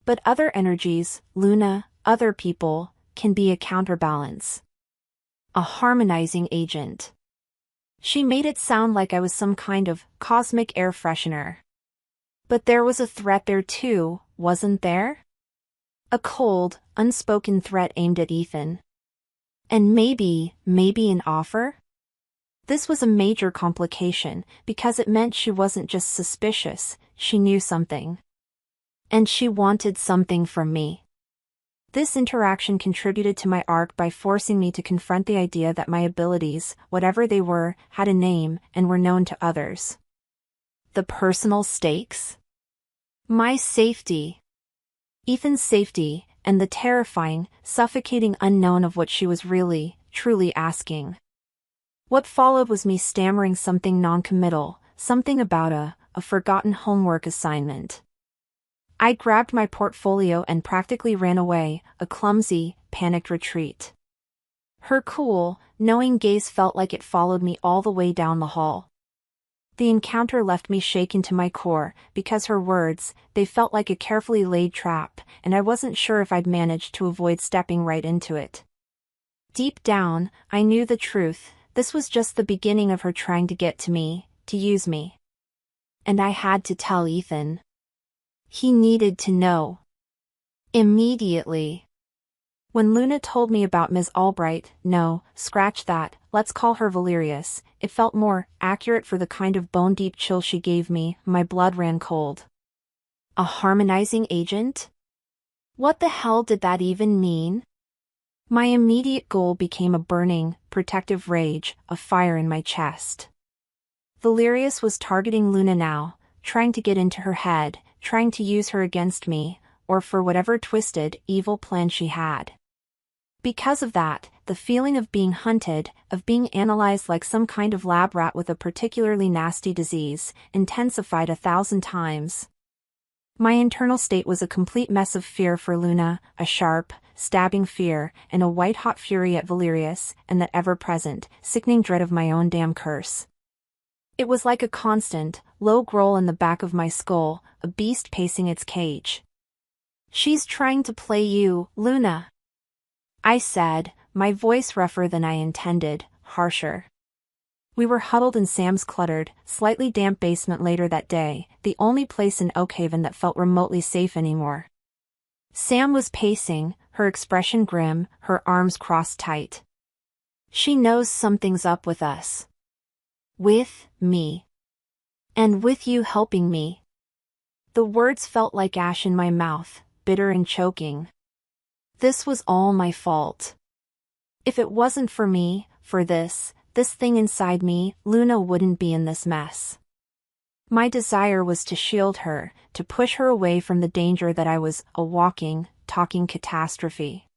But other energies, Luna, other people, can be a counterbalance. A harmonizing agent. She made it sound like I was some kind of cosmic air freshener. But there was a threat there too, wasn't there? A cold, unspoken threat aimed at Ethan. And maybe an offer? This was a major complication, because it meant she wasn't just suspicious, she knew something. And she wanted something from me. This interaction contributed to my arc by forcing me to confront the idea that my abilities, whatever they were, had a name, and were known to others. The personal stakes? My safety. Ethan's safety, and the terrifying, suffocating unknown of what she was really, truly asking. What followed was me stammering something non-committal, something about a forgotten homework assignment. I grabbed my portfolio and practically ran away, a clumsy, panicked retreat. Her cool, knowing gaze felt like it followed me all the way down the hall. The encounter left me shaken to my core, because her words, they felt like a carefully laid trap, and I wasn't sure if I'd managed to avoid stepping right into it. Deep down, I knew the truth. This was just the beginning of her trying to get to me, to use me. And I had to tell Ethan. He needed to know. Immediately. When Luna told me about Ms. Albright, no, scratch that, let's call her Valerius, it felt more accurate for the kind of bone-deep chill she gave me. My blood ran cold. A harmonizing agent? What the hell did that even mean? My immediate goal became a burning, protective rage, a fire in my chest. Valerius was targeting Luna now, trying to get into her head, trying to use her against me, or for whatever twisted, evil plan she had. Because of that, the feeling of being hunted, of being analyzed like some kind of lab rat with a particularly nasty disease, intensified 1,000 times. My internal state was a complete mess of fear for Luna, a sharp, stabbing fear, and a white-hot fury at Valerius, and that ever-present, sickening dread of my own damn curse. It was like a constant, low growl in the back of my skull, a beast pacing its cage. "She's trying to play you, Luna," I said, my voice rougher than I intended, harsher. We were huddled in Sam's cluttered, slightly damp basement later that day, the only place in Oakhaven that felt remotely safe anymore. Sam was pacing, her expression grim, her arms crossed tight. "She knows something's up with us. With me. And with you helping me." The words felt like ash in my mouth, bitter and choking. This was all my fault. If it wasn't for me, for this thing inside me, Luna wouldn't be in this mess. My desire was to shield her, to push her away from the danger that I was, a walking, talking catastrophe.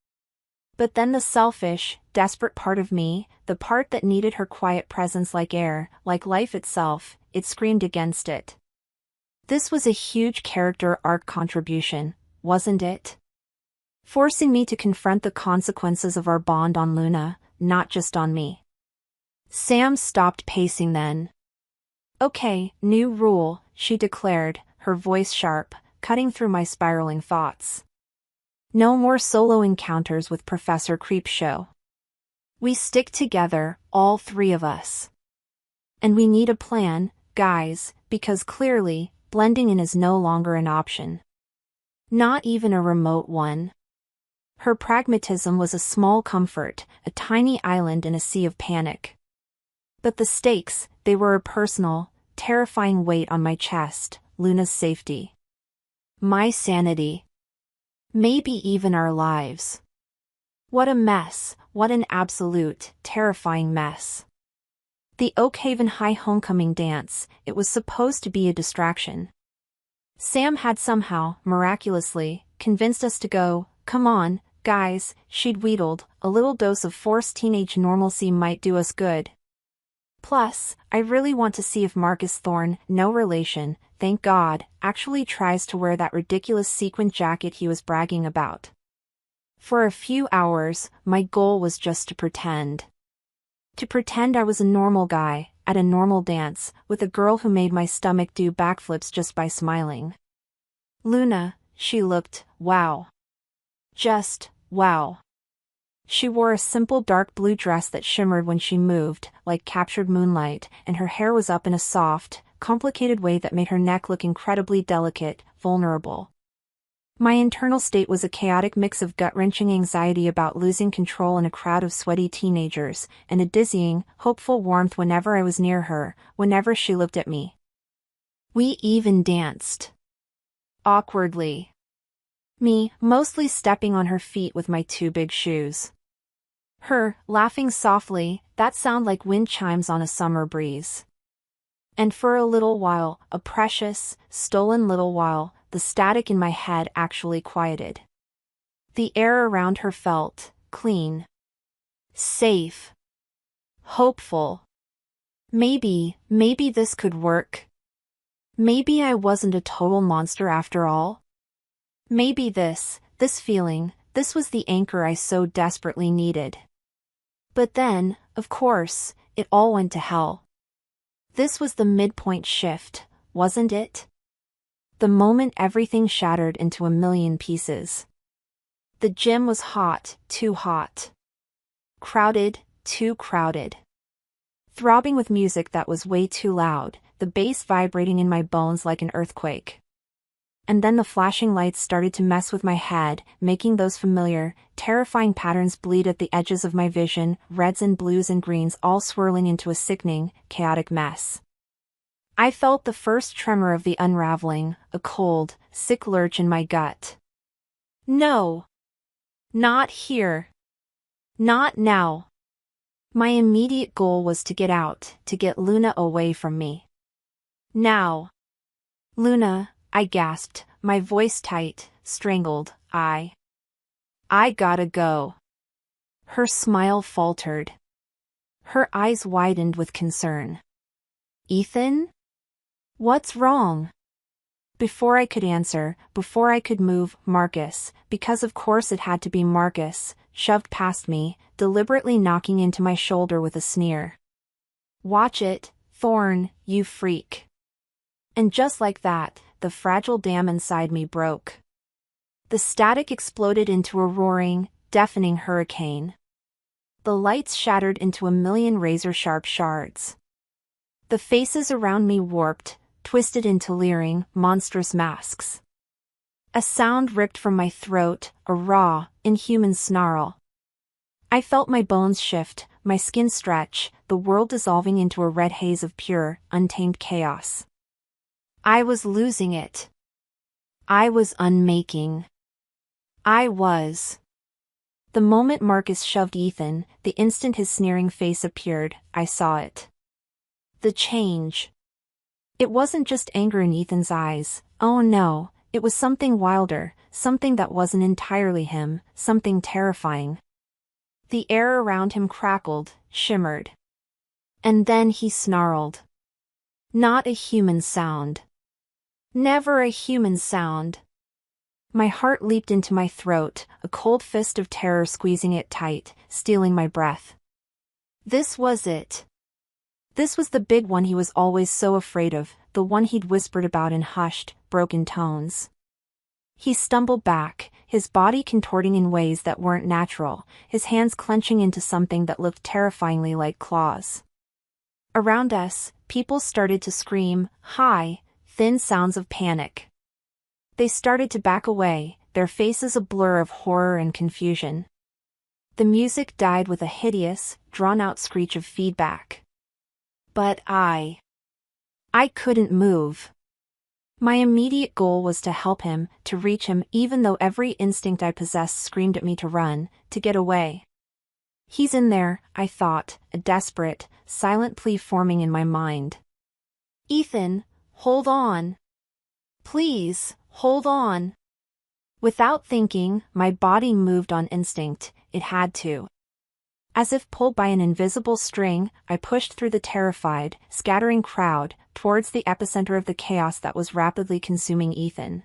But then the selfish, desperate part of me, the part that needed her quiet presence like air, like life itself, it screamed against it. This was a huge character arc contribution, wasn't it? Forcing me to confront the consequences of our bond on Luna, not just on me. Sam stopped pacing then. "Okay, new rule," she declared, her voice sharp, cutting through my spiraling thoughts. "No more solo encounters with Professor Creepshow. We stick together, all three of us. And we need a plan, guys, because clearly, blending in is no longer an option. Not even a remote one." Her pragmatism was a small comfort, a tiny island in a sea of panic. But the stakes, they were a personal, terrifying weight on my chest, Luna's safety. My sanity. Maybe even our lives. What a mess, what an absolute, terrifying mess. The Oakhaven High homecoming dance, it was supposed to be a distraction. Sam had somehow, miraculously, convinced us to go. "Come on, guys," she'd wheedled, "a little dose of forced teenage normalcy might do us good. Plus, I really want to see if Marcus Thorne, no relation, thank God, actually tries to wear that ridiculous sequin jacket he was bragging about." For a few hours, my goal was just to pretend. To pretend I was a normal guy, at a normal dance, with a girl who made my stomach do backflips just by smiling. Luna, she looked, wow. Just, wow. She wore a simple dark blue dress that shimmered when she moved, like captured moonlight, and her hair was up in a soft, complicated way that made her neck look incredibly delicate, vulnerable. My internal state was a chaotic mix of gut-wrenching anxiety about losing control in a crowd of sweaty teenagers, and a dizzying, hopeful warmth whenever I was near her, whenever she looked at me. We even danced. Awkwardly. Me, mostly stepping on her feet with my two big shoes. Her, laughing softly, that sound like wind chimes on a summer breeze. And for a little while, a precious, stolen little while, the static in my head actually quieted. The air around her felt clean. Safe. hopeful. Maybe this could work. Maybe I wasn't a total monster after all. Maybe this feeling, this was the anchor I so desperately needed. But then, of course, it all went to hell. This was the midpoint shift, wasn't it? The moment everything shattered into a million pieces. The gym was hot, too hot. Crowded, too crowded. Throbbing with music that was way too loud, the bass vibrating in my bones like an earthquake. And then the flashing lights started to mess with my head, making those familiar, terrifying patterns bleed at the edges of my vision, reds and blues and greens all swirling into a sickening, chaotic mess. I felt the first tremor of the unraveling, a cold, sick lurch in my gut. No! Not here. Not now. My immediate goal was to get out, to get Luna away from me. Now. Luna, I gasped, my voice tight, strangled. I gotta go. Her smile faltered. Her eyes widened with concern. Ethan? What's wrong? Before I could answer, before I could move, Marcus, because of course it had to be Marcus, shoved past me, deliberately knocking into my shoulder with a sneer. Watch it, Thorn, you freak. And just like that, the fragile dam inside me broke. The static exploded into a roaring, deafening hurricane. The lights shattered into a million razor-sharp shards. The faces around me warped, twisted into leering, monstrous masks. A sound ripped from my throat, a raw, inhuman snarl. I felt my bones shift, my skin stretch, the world dissolving into a red haze of pure, untamed chaos. I was losing it. I was unmaking. I was. The moment Marcus shoved Ethan, the instant his sneering face appeared, I saw it. The change. It wasn't just anger in Ethan's eyes, oh no, it was something wilder, something that wasn't entirely him, something terrifying. The air around him crackled, shimmered. And then he snarled. Not a human sound. Never a human sound. My heart leaped into my throat, a cold fist of terror squeezing it tight, stealing my breath. This was it. This was the big one he was always so afraid of, the one he'd whispered about in hushed, broken tones. He stumbled back, his body contorting in ways that weren't natural, his hands clenching into something that looked terrifyingly like claws. Around us, people started to scream, high, thin sounds of panic. They started to back away, their faces a blur of horror and confusion. The music died with a hideous, drawn-out screech of feedback. But I couldn't move. My immediate goal was to help him, to reach him even though every instinct I possessed screamed at me to run, to get away. He's in there, I thought, a desperate, silent plea forming in my mind. Ethan, hold on. Please, hold on. Without thinking, my body moved on instinct, it had to. As if pulled by an invisible string, I pushed through the terrified, scattering crowd, towards the epicenter of the chaos that was rapidly consuming Ethan.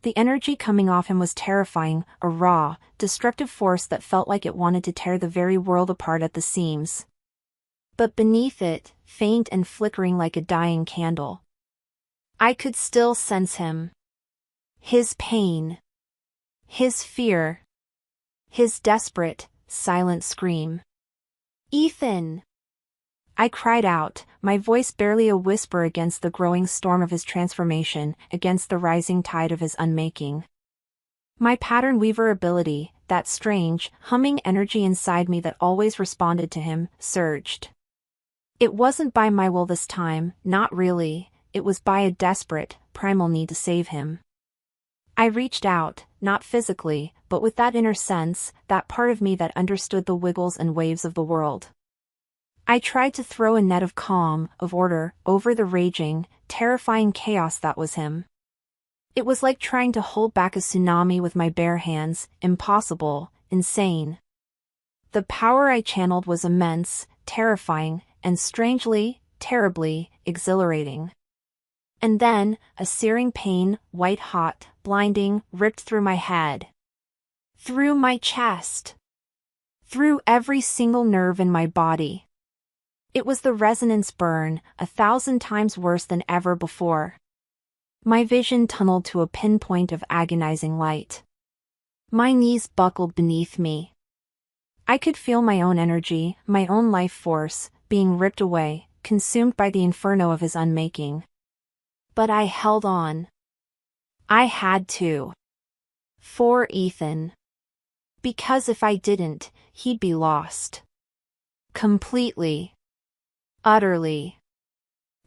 The energy coming off him was terrifying, a raw, destructive force that felt like it wanted to tear the very world apart at the seams. But beneath it, faint and flickering like a dying candle, I could still sense him. His pain. His fear. His desperate, silent scream. Ethan! I cried out, my voice barely a whisper against the growing storm of his transformation, against the rising tide of his unmaking. My pattern weaver ability, that strange, humming energy inside me that always responded to him, surged. It wasn't by my will this time, not really, it was by a desperate, primal need to save him. I reached out, not physically, but with that inner sense, that part of me that understood the wiggles and waves of the world. I tried to throw a net of calm, of order, over the raging, terrifying chaos that was him. It was like trying to hold back a tsunami with my bare hands, impossible, insane. The power I channeled was immense, terrifying, and strangely, terribly, exhilarating. And then, a searing pain, white-hot, blinding, ripped through my head. Through my chest. Through every single nerve in my body. It was the resonance burn, 1,000 times worse than ever before. My vision tunneled to a pinpoint of agonizing light. My knees buckled beneath me. I could feel my own energy, my own life force, being ripped away, consumed by the inferno of his unmaking. But I held on. I had to. For Ethan. Because if I didn't, he'd be lost. Completely. Utterly.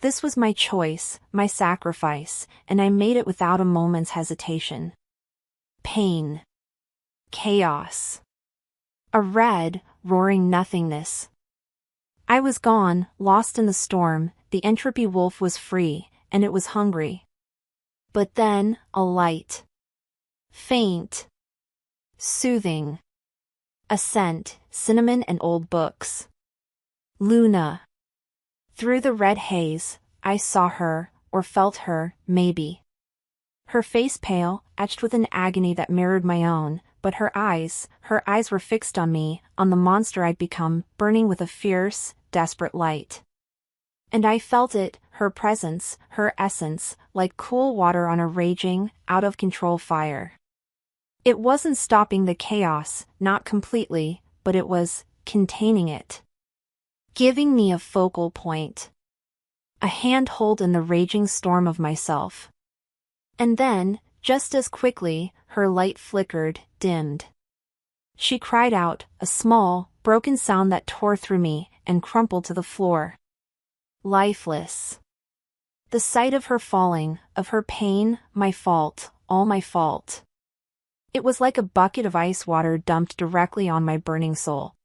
This was my choice, my sacrifice, and I made it without a moment's hesitation. Pain. Chaos. A red, roaring nothingness. I was gone, lost in the storm, the entropy wolf was free, and it was hungry. But then, a light. Faint. Soothing. A scent, cinnamon and old books. Luna. Through the red haze, I saw her, or felt her, maybe. Her face pale, etched with an agony that mirrored my own, but her eyes were fixed on me, on the monster I'd become, burning with a fierce, desperate light. And I felt it, her presence, her essence, like cool water on a raging, out-of-control fire. It wasn't stopping the chaos, not completely, but it was containing it. Giving me a focal point. A handhold in the raging storm of myself. And then, just as quickly, her light flickered, dimmed. She cried out, a small, broken sound that tore through me, and crumpled to the floor. Lifeless. The sight of her falling, of her pain, my fault, all my fault. It was like a bucket of ice water dumped directly on my burning soul.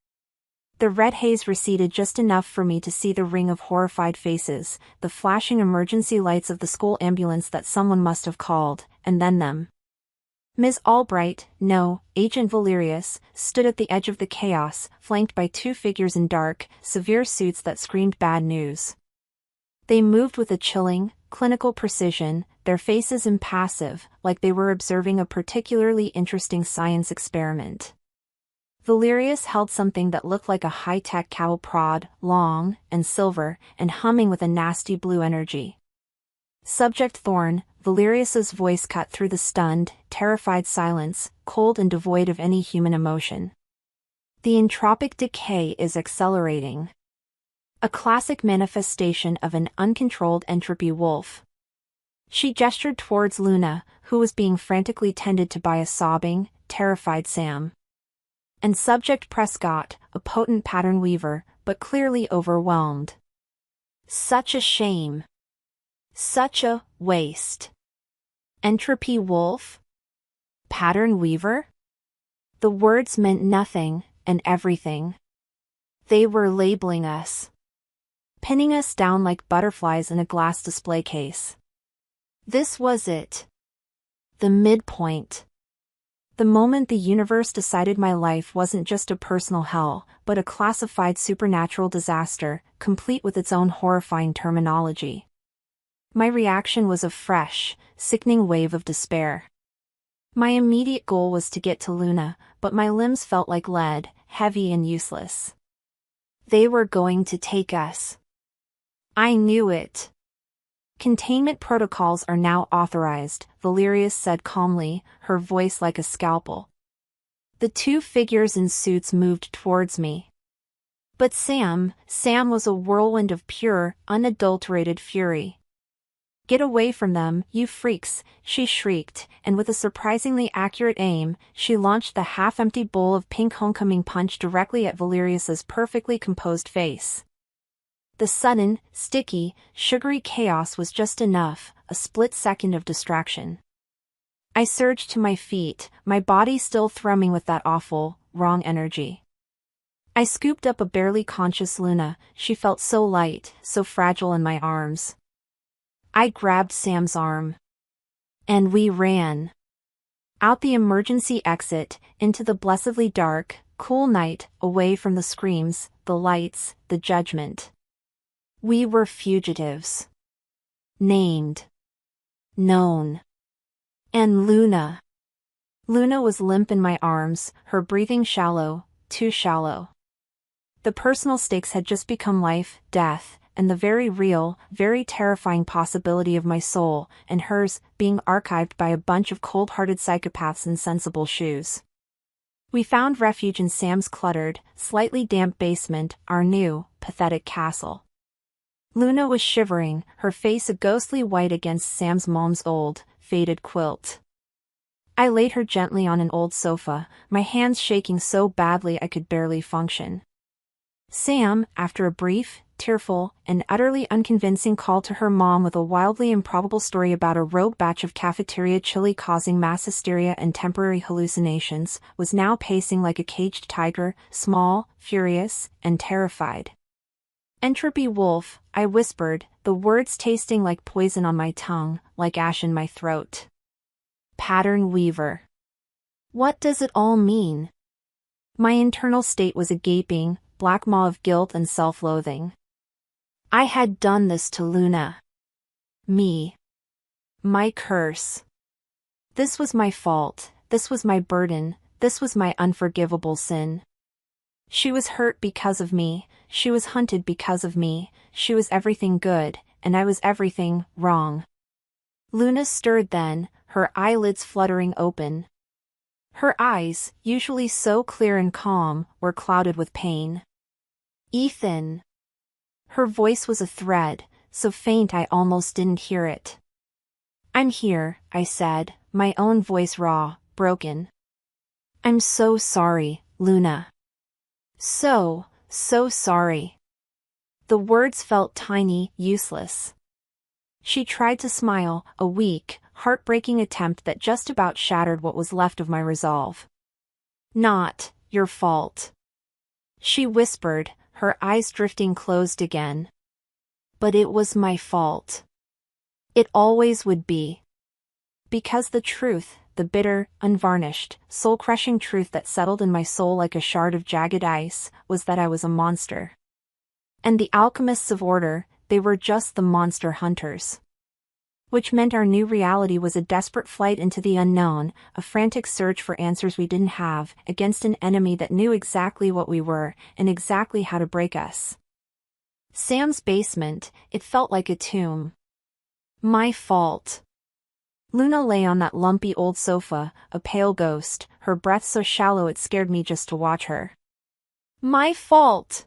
The red haze receded just enough for me to see the ring of horrified faces, the flashing emergency lights of the school ambulance that someone must have called, and then them. Ms. Albright, no, Agent Valerius, stood at the edge of the chaos, flanked by two figures in dark, severe suits that screamed bad news. They moved with a chilling, clinical precision, their faces impassive, like they were observing a particularly interesting science experiment. Valerius held something that looked like a high-tech cow prod, long and silver, and humming with a nasty blue energy. Subject Thorn, Valerius's voice cut through the stunned, terrified silence, cold and devoid of any human emotion. The entropic decay is accelerating. A classic manifestation of an uncontrolled entropy wolf. She gestured towards Luna, who was being frantically tended to by a sobbing, terrified Sam. And Subject Prescott, a potent pattern weaver, but clearly overwhelmed. Such a shame. Such a waste. Entropy wolf? Pattern weaver? The words meant nothing, and everything. They were labeling us. Pinning us down like butterflies in a glass display case. This was it. The midpoint. The moment the universe decided my life wasn't just a personal hell, but a classified supernatural disaster, complete with its own horrifying terminology. My reaction was a fresh, sickening wave of despair. My immediate goal was to get to Luna, but my limbs felt like lead, heavy and useless. They were going to take us. I knew it. Containment protocols are now authorized, Valerius said calmly, her voice like a scalpel. The two figures in suits moved towards me. But Sam was a whirlwind of pure, unadulterated fury. Get away from them, you freaks, she shrieked, and with a surprisingly accurate aim, she launched the half-empty bowl of pink homecoming punch directly at Valerius's perfectly composed face. The sudden, sticky, sugary chaos was just enough, a split second of distraction. I surged to my feet, my body still thrumming with that awful, wrong energy. I scooped up a barely conscious Luna, she felt so light, so fragile in my arms. I grabbed Sam's arm. And we ran. Out the emergency exit, into the blessedly dark, cool night, away from the screams, the lights, the judgment. We were fugitives. Named. Known. And Luna. Luna was limp in my arms, her breathing shallow, too shallow. The personal stakes had just become life, death, and the very real, very terrifying possibility of my soul, and hers, being archived by a bunch of cold-hearted psychopaths in sensible shoes. We found refuge in Sam's cluttered, slightly damp basement, our new, pathetic castle. Luna was shivering, her face a ghostly white against Sam's mom's old, faded quilt. I laid her gently on an old sofa, my hands shaking so badly I could barely function. Sam, after a brief, tearful, and utterly unconvincing call to her mom with a wildly improbable story about a rogue batch of cafeteria chili causing mass hysteria and temporary hallucinations, was now pacing like a caged tiger, small, furious, and terrified. "Entropy wolf," I whispered, the words tasting like poison on my tongue, like ash in my throat. "Pattern weaver. What does it all mean?" My internal state was a gaping, black maw of guilt and self-loathing. I had done this to Luna. Me. My curse. This was my fault, this was my burden, this was my unforgivable sin. She was hurt because of me, she was hunted because of me, she was everything good, and I was everything wrong. Luna stirred then, her eyelids fluttering open. Her eyes, usually so clear and calm, were clouded with pain. "Ethan." Her voice was a thread, so faint I almost didn't hear it. "I'm here," I said, my own voice raw, broken. "I'm so sorry, Luna. So sorry." The words felt tiny, useless. She tried to smile, a weak, heartbreaking attempt that just about shattered what was left of my resolve. "Not your fault," she whispered, her eyes drifting closed again. "But it was my fault. It always would be. Because the truth, the bitter, unvarnished, soul-crushing truth that settled in my soul like a shard of jagged ice, was that I was a monster. And the alchemists of order, they were just the monster hunters. Which meant our new reality was a desperate flight into the unknown, a frantic search for answers we didn't have, against an enemy that knew exactly what we were, and exactly how to break us. Sam's basement, it felt like a tomb. My fault. Luna lay on that lumpy old sofa, a pale ghost, her breath so shallow it scared me just to watch her. My fault!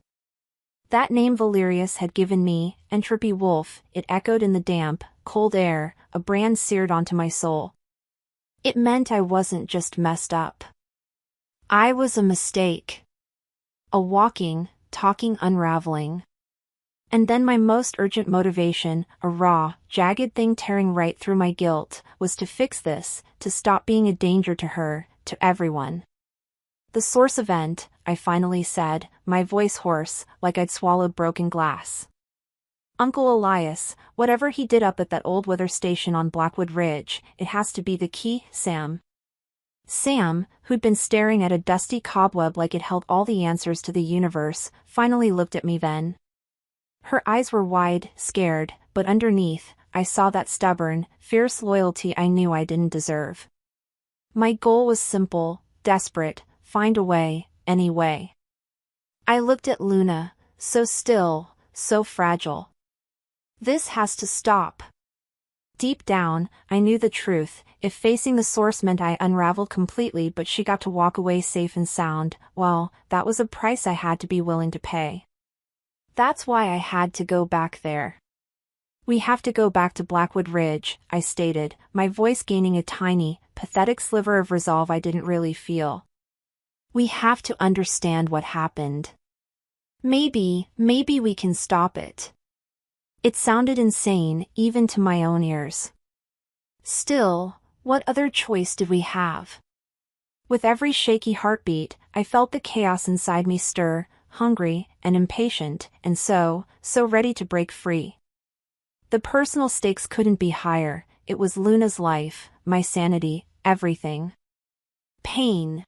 That name Valerius had given me, Entropy Wolf, it echoed in the damp, cold air, a brand seared onto my soul. It meant I wasn't just messed up. I was a mistake. A walking, talking unraveling. And then my most urgent motivation, a raw, jagged thing tearing right through my guilt, was to fix this, to stop being a danger to her, to everyone. "The source event," I finally said, my voice hoarse, like I'd swallowed broken glass. "Uncle Elias, whatever he did up at that old weather station on Blackwood Ridge, it has to be the key, Sam." Sam, who'd been staring at a dusty cobweb like it held all the answers to the universe, finally looked at me then. Her eyes were wide, scared, but underneath, I saw that stubborn, fierce loyalty I knew I didn't deserve. My goal was simple, desperate, find a way, any way. I looked at Luna, so still, so fragile. This has to stop. Deep down, I knew the truth. If facing the source meant I unraveled completely but she got to walk away safe and sound, well, that was a price I had to be willing to pay. That's why I had to go back there. "We have to go back to Blackwood Ridge," I stated, my voice gaining a tiny, pathetic sliver of resolve I didn't really feel. "We have to understand what happened. Maybe we can stop it." It sounded insane, even to my own ears. Still, what other choice did we have? With every shaky heartbeat, I felt the chaos inside me stir, hungry and impatient, and so ready to break free. The personal stakes couldn't be higher. It was Luna's life, my sanity, everything. Pain.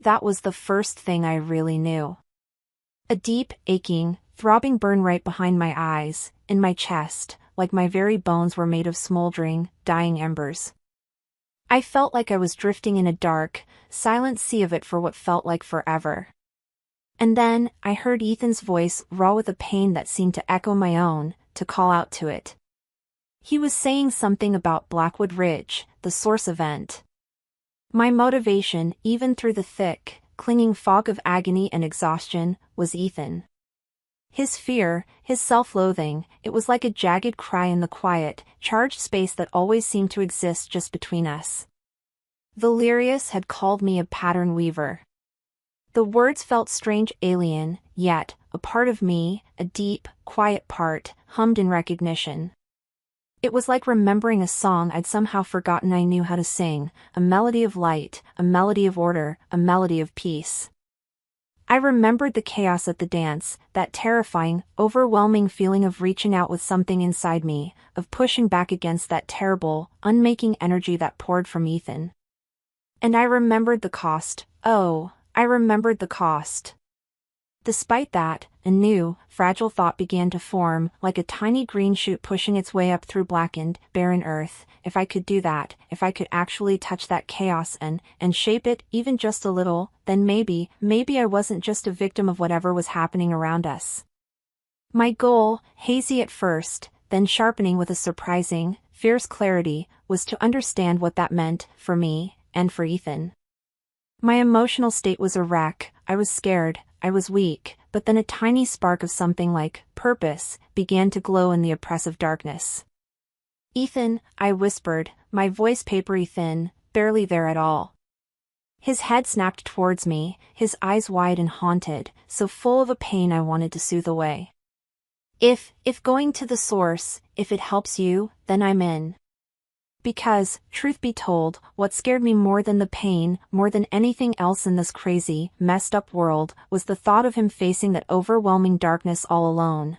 That was the first thing I really knew. A deep, aching, throbbing burn right behind my eyes, in my chest, like my very bones were made of smoldering, dying embers. I felt like I was drifting in a dark, silent sea of it for what felt like forever. And then, I heard Ethan's voice, raw with a pain that seemed to echo my own, to call out to it. He was saying something about Blackwood Ridge, the source event. My motivation, even through the thick, clinging fog of agony and exhaustion, was Ethan. His fear, his self-loathing, it was like a jagged cry in the quiet, charged space that always seemed to exist just between us. Valerius had called me a pattern weaver. The words felt strange, alien, yet, a part of me, a deep, quiet part, hummed in recognition. It was like remembering a song I'd somehow forgotten I knew how to sing, a melody of light, a melody of order, a melody of peace. I remembered the chaos at the dance, that terrifying, overwhelming feeling of reaching out with something inside me, of pushing back against that terrible, unmaking energy that poured from Ethan. And I remembered the cost, oh, I remembered the cost. Despite that, a new, fragile thought began to form, like a tiny green shoot pushing its way up through blackened, barren earth. If I could do that, if I could actually touch that chaos and shape it, even just a little, then maybe I wasn't just a victim of whatever was happening around us. My goal, hazy at first, then sharpening with a surprising, fierce clarity, was to understand what that meant, for me, and for Ethan. My emotional state was a wreck, I was scared, I was weak, but then a tiny spark of something like purpose began to glow in the oppressive darkness. Ethan, I whispered, my voice papery thin, barely there at all. His head snapped towards me, his eyes wide and haunted, so full of a pain I wanted to soothe away. If going to the source, if it helps you, then I'm in. Because, truth be told, what scared me more than the pain, more than anything else in this crazy, messed up world, was the thought of him facing that overwhelming darkness all alone.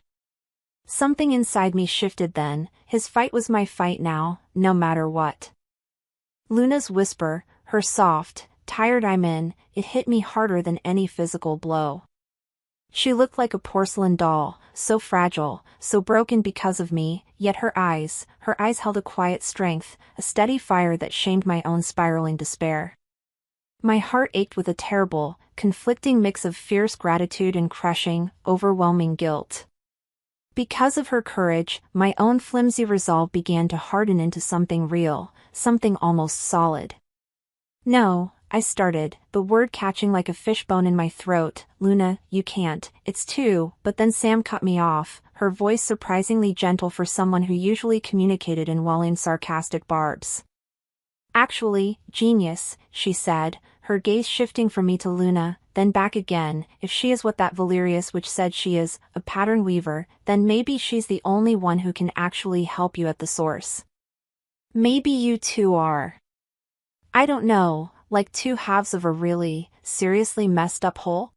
Something inside me shifted then, his fight was my fight now, no matter what. Luna's whisper, her soft, tired I'm in, it hit me harder than any physical blow. She looked like a porcelain doll, so fragile, so broken because of me, yet her eyes held a quiet strength, a steady fire that shamed my own spiraling despair. My heart ached with a terrible, conflicting mix of fierce gratitude and crushing, overwhelming guilt. Because of her courage, my own flimsy resolve began to harden into something real, something almost solid. No, I started, the word catching like a fishbone in my throat. Luna, you can't, it's too, but then Sam cut me off, her voice surprisingly gentle for someone who usually communicated in welling sarcastic barbs. Actually, genius, she said, her gaze shifting from me to Luna, then back again. If she is what that Valerius which said she is, a pattern weaver, then maybe she's the only one who can actually help you at the source. Maybe you two are. I don't know, like two halves of a really, seriously messed up whole?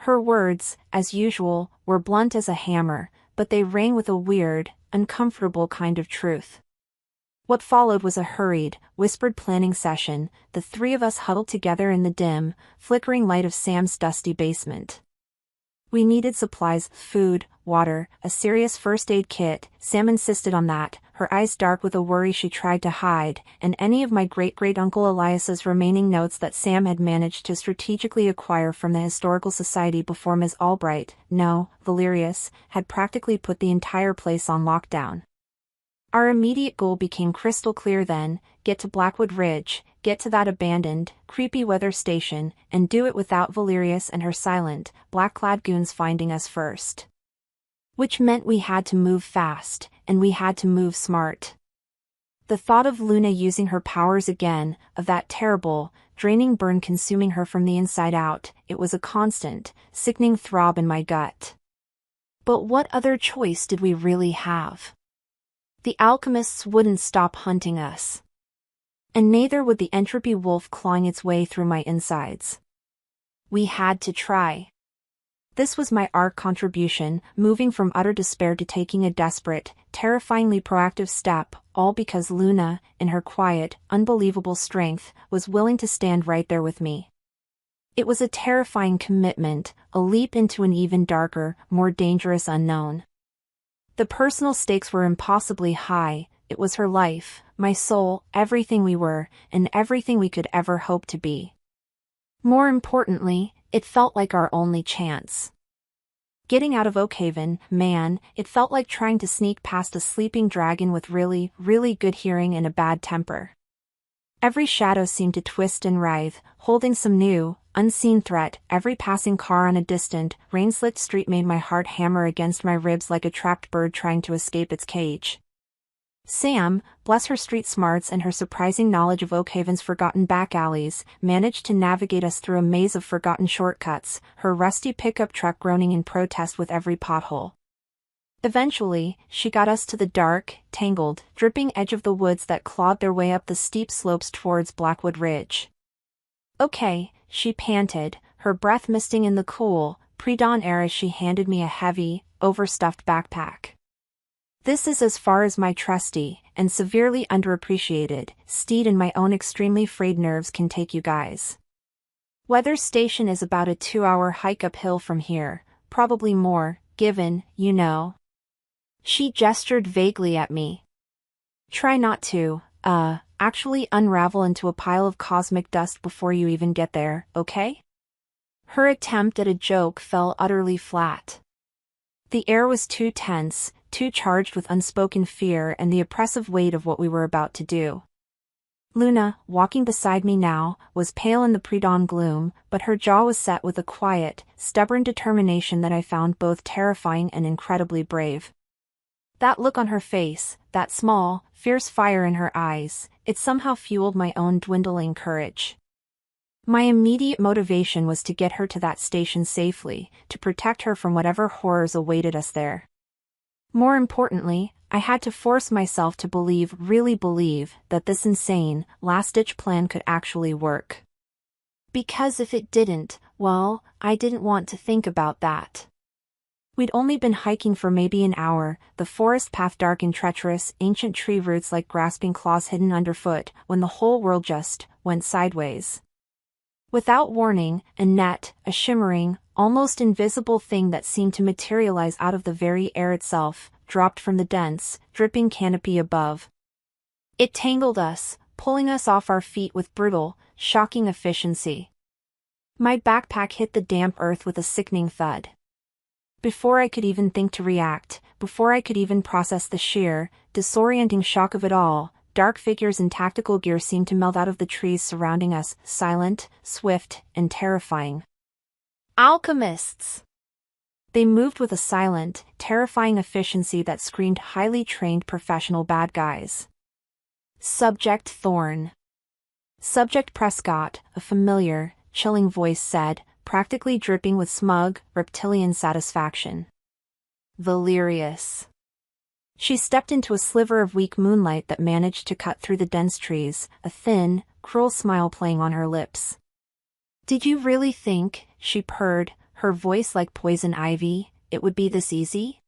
Her words, as usual, were blunt as a hammer, but they rang with a weird, uncomfortable kind of truth. What followed was a hurried, whispered planning session, the three of us huddled together in the dim, flickering light of Sam's dusty basement. We needed supplies, food, water, a serious first aid kit. Sam insisted on that, her eyes dark with a worry she tried to hide, and any of my great-great-uncle Elias's remaining notes that Sam had managed to strategically acquire from the Historical Society before Ms. Albright, no, Valerius, had practically put the entire place on lockdown. Our immediate goal became crystal clear then: get to Blackwood Ridge, get to that abandoned, creepy weather station, and do it without Valerius and her silent, black-clad goons finding us first. Which meant we had to move fast, and we had to move smart. The thought of Luna using her powers again, of that terrible, draining burn consuming her from the inside out, it was a constant, sickening throb in my gut. But what other choice did we really have? The alchemists wouldn't stop hunting us. And neither would the entropy wolf clawing its way through my insides. We had to try. This was my arc contribution, moving from utter despair to taking a desperate, terrifyingly proactive step, all because Luna, in her quiet, unbelievable strength, was willing to stand right there with me. It was a terrifying commitment, a leap into an even darker, more dangerous unknown. The personal stakes were impossibly high. It was her life, my soul, everything we were, and everything we could ever hope to be. More importantly, it felt like our only chance. Getting out of Oakhaven, man, it felt like trying to sneak past a sleeping dragon with really, really good hearing and a bad temper. Every shadow seemed to twist and writhe, holding some new, unseen threat. Every passing car on a distant, rain-slicked street made my heart hammer against my ribs like a trapped bird trying to escape its cage. Sam, bless her street smarts and her surprising knowledge of Oakhaven's forgotten back alleys, managed to navigate us through a maze of forgotten shortcuts, her rusty pickup truck groaning in protest with every pothole. Eventually, she got us to the dark, tangled, dripping edge of the woods that clawed their way up the steep slopes towards Blackwood Ridge. Okay, she panted, her breath misting in the cool, pre-dawn air as she handed me a heavy, overstuffed backpack. This is as far as my trusty, and severely underappreciated, steed and my own extremely frayed nerves can take you guys. Weather Station is about a 2-hour hike uphill from here, probably more, given, you know. She gestured vaguely at me. Try not to, actually unravel into a pile of cosmic dust before you even get there, okay? Her attempt at a joke fell utterly flat. The air was too tense, too charged with unspoken fear and the oppressive weight of what we were about to do. Luna, walking beside me now, was pale in the pre-dawn gloom, but her jaw was set with a quiet, stubborn determination that I found both terrifying and incredibly brave. That look on her face, that small, fierce fire in her eyes, it somehow fueled my own dwindling courage. My immediate motivation was to get her to that station safely, to protect her from whatever horrors awaited us there. More importantly, I had to force myself to believe, really believe, that this insane, last-ditch plan could actually work. Because if it didn't, well, I didn't want to think about that. We'd only been hiking for maybe an hour, the forest path dark and treacherous, ancient tree roots like grasping claws hidden underfoot, when the whole world just went sideways. Without warning, a net, a shimmering, almost invisible thing that seemed to materialize out of the very air itself, dropped from the dense, dripping canopy above. It tangled us, pulling us off our feet with brutal, shocking efficiency. My backpack hit the damp earth with a sickening thud. Before I could even think to react, before I could even process the sheer, disorienting shock of it all, dark figures in tactical gear seemed to melt out of the trees surrounding us, silent, swift, and terrifying. Alchemists! They moved with a silent, terrifying efficiency that screamed highly trained professional bad guys. Subject Thorn. Subject Prescott, a familiar, chilling voice said, practically dripping with smug, reptilian satisfaction. Valerius. She stepped into a sliver of weak moonlight that managed to cut through the dense trees, a thin, cruel smile playing on her lips. Did you really think, she purred, her voice like poison ivy, it would be this easy?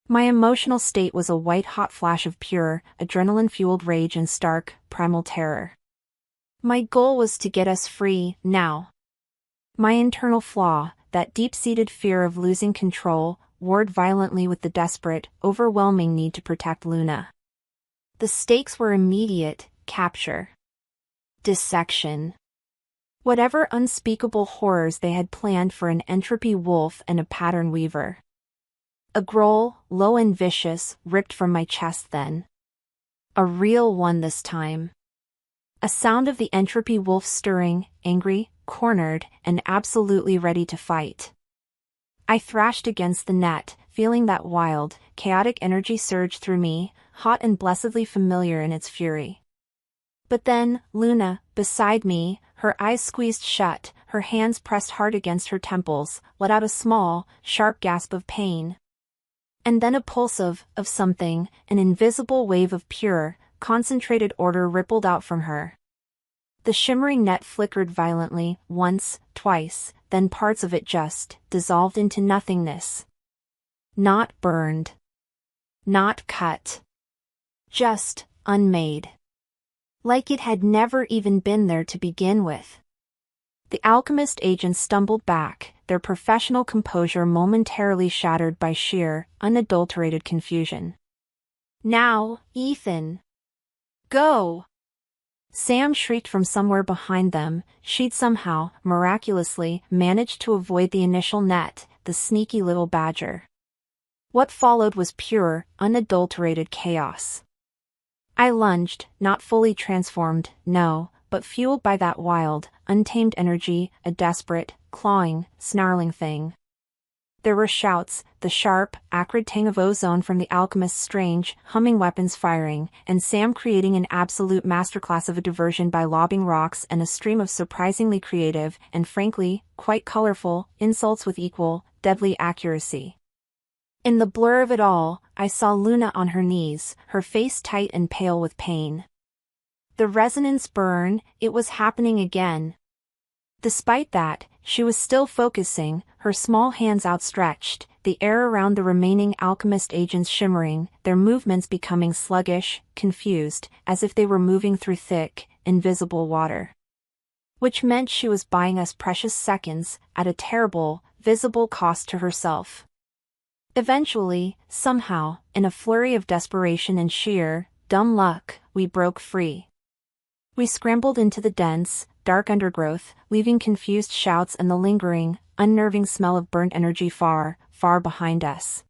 My emotional state was a white-hot flash of pure, adrenaline-fueled rage and stark, primal terror. My goal was to get us free, now. My internal flaw, that deep-seated fear of losing control, warred violently with the desperate, overwhelming need to protect Luna. The stakes were immediate: capture. Dissection. Whatever unspeakable horrors they had planned for an entropy wolf and a pattern weaver. A growl, low and vicious, ripped from my chest then. A real one this time. A sound of the entropy wolf stirring, angry, cornered, and absolutely ready to fight. I thrashed against the net, feeling that wild, chaotic energy surge through me, hot and blessedly familiar in its fury. But then, Luna, beside me, her eyes squeezed shut, her hands pressed hard against her temples, let out a small, sharp gasp of pain. And then a pulse of something, an invisible wave of pure, concentrated order rippled out from her. The shimmering net flickered violently, once, twice, then parts of it just dissolved into nothingness. Not burned. Not cut. Just unmade. Like it had never even been there to begin with. The alchemist agents stumbled back, their professional composure momentarily shattered by sheer, unadulterated confusion. "Now, Ethan! Go!" Sam shrieked from somewhere behind them. She'd somehow, miraculously, managed to avoid the initial net, the sneaky little badger. What followed was pure, unadulterated chaos. I lunged, not fully transformed, no, but fueled by that wild, untamed energy, a desperate, clawing, snarling thing. There were shouts, the sharp, acrid tang of ozone from the alchemist's strange, humming weapons firing, and Sam creating an absolute masterclass of a diversion by lobbing rocks and a stream of surprisingly creative, and frankly, quite colorful, insults with equal, deadly accuracy. In the blur of it all, I saw Luna on her knees, her face tight and pale with pain. The resonance burn, it was happening again. Despite that, she was still focusing, her small hands outstretched, the air around the remaining alchemist agents shimmering, their movements becoming sluggish, confused, as if they were moving through thick, invisible water. Which meant she was buying us precious seconds, at a terrible, visible cost to herself. Eventually, somehow, in a flurry of desperation and sheer, dumb luck, we broke free. We scrambled into the dense, dark undergrowth, leaving confused shouts and the lingering, unnerving smell of burnt energy far, far behind us.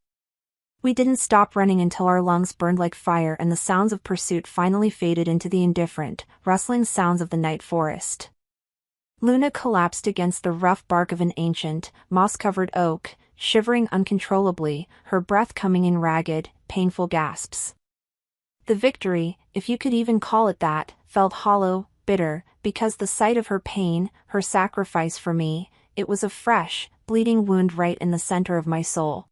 We didn't stop running until our lungs burned like fire and the sounds of pursuit finally faded into the indifferent, rustling sounds of the night forest. Luna collapsed against the rough bark of an ancient, moss-covered oak, shivering uncontrollably, her breath coming in ragged, painful gasps. The victory, if you could even call it that, felt hollow, bitter, because the sight of her pain, her sacrifice for me, it was a fresh, bleeding wound right in the center of my soul.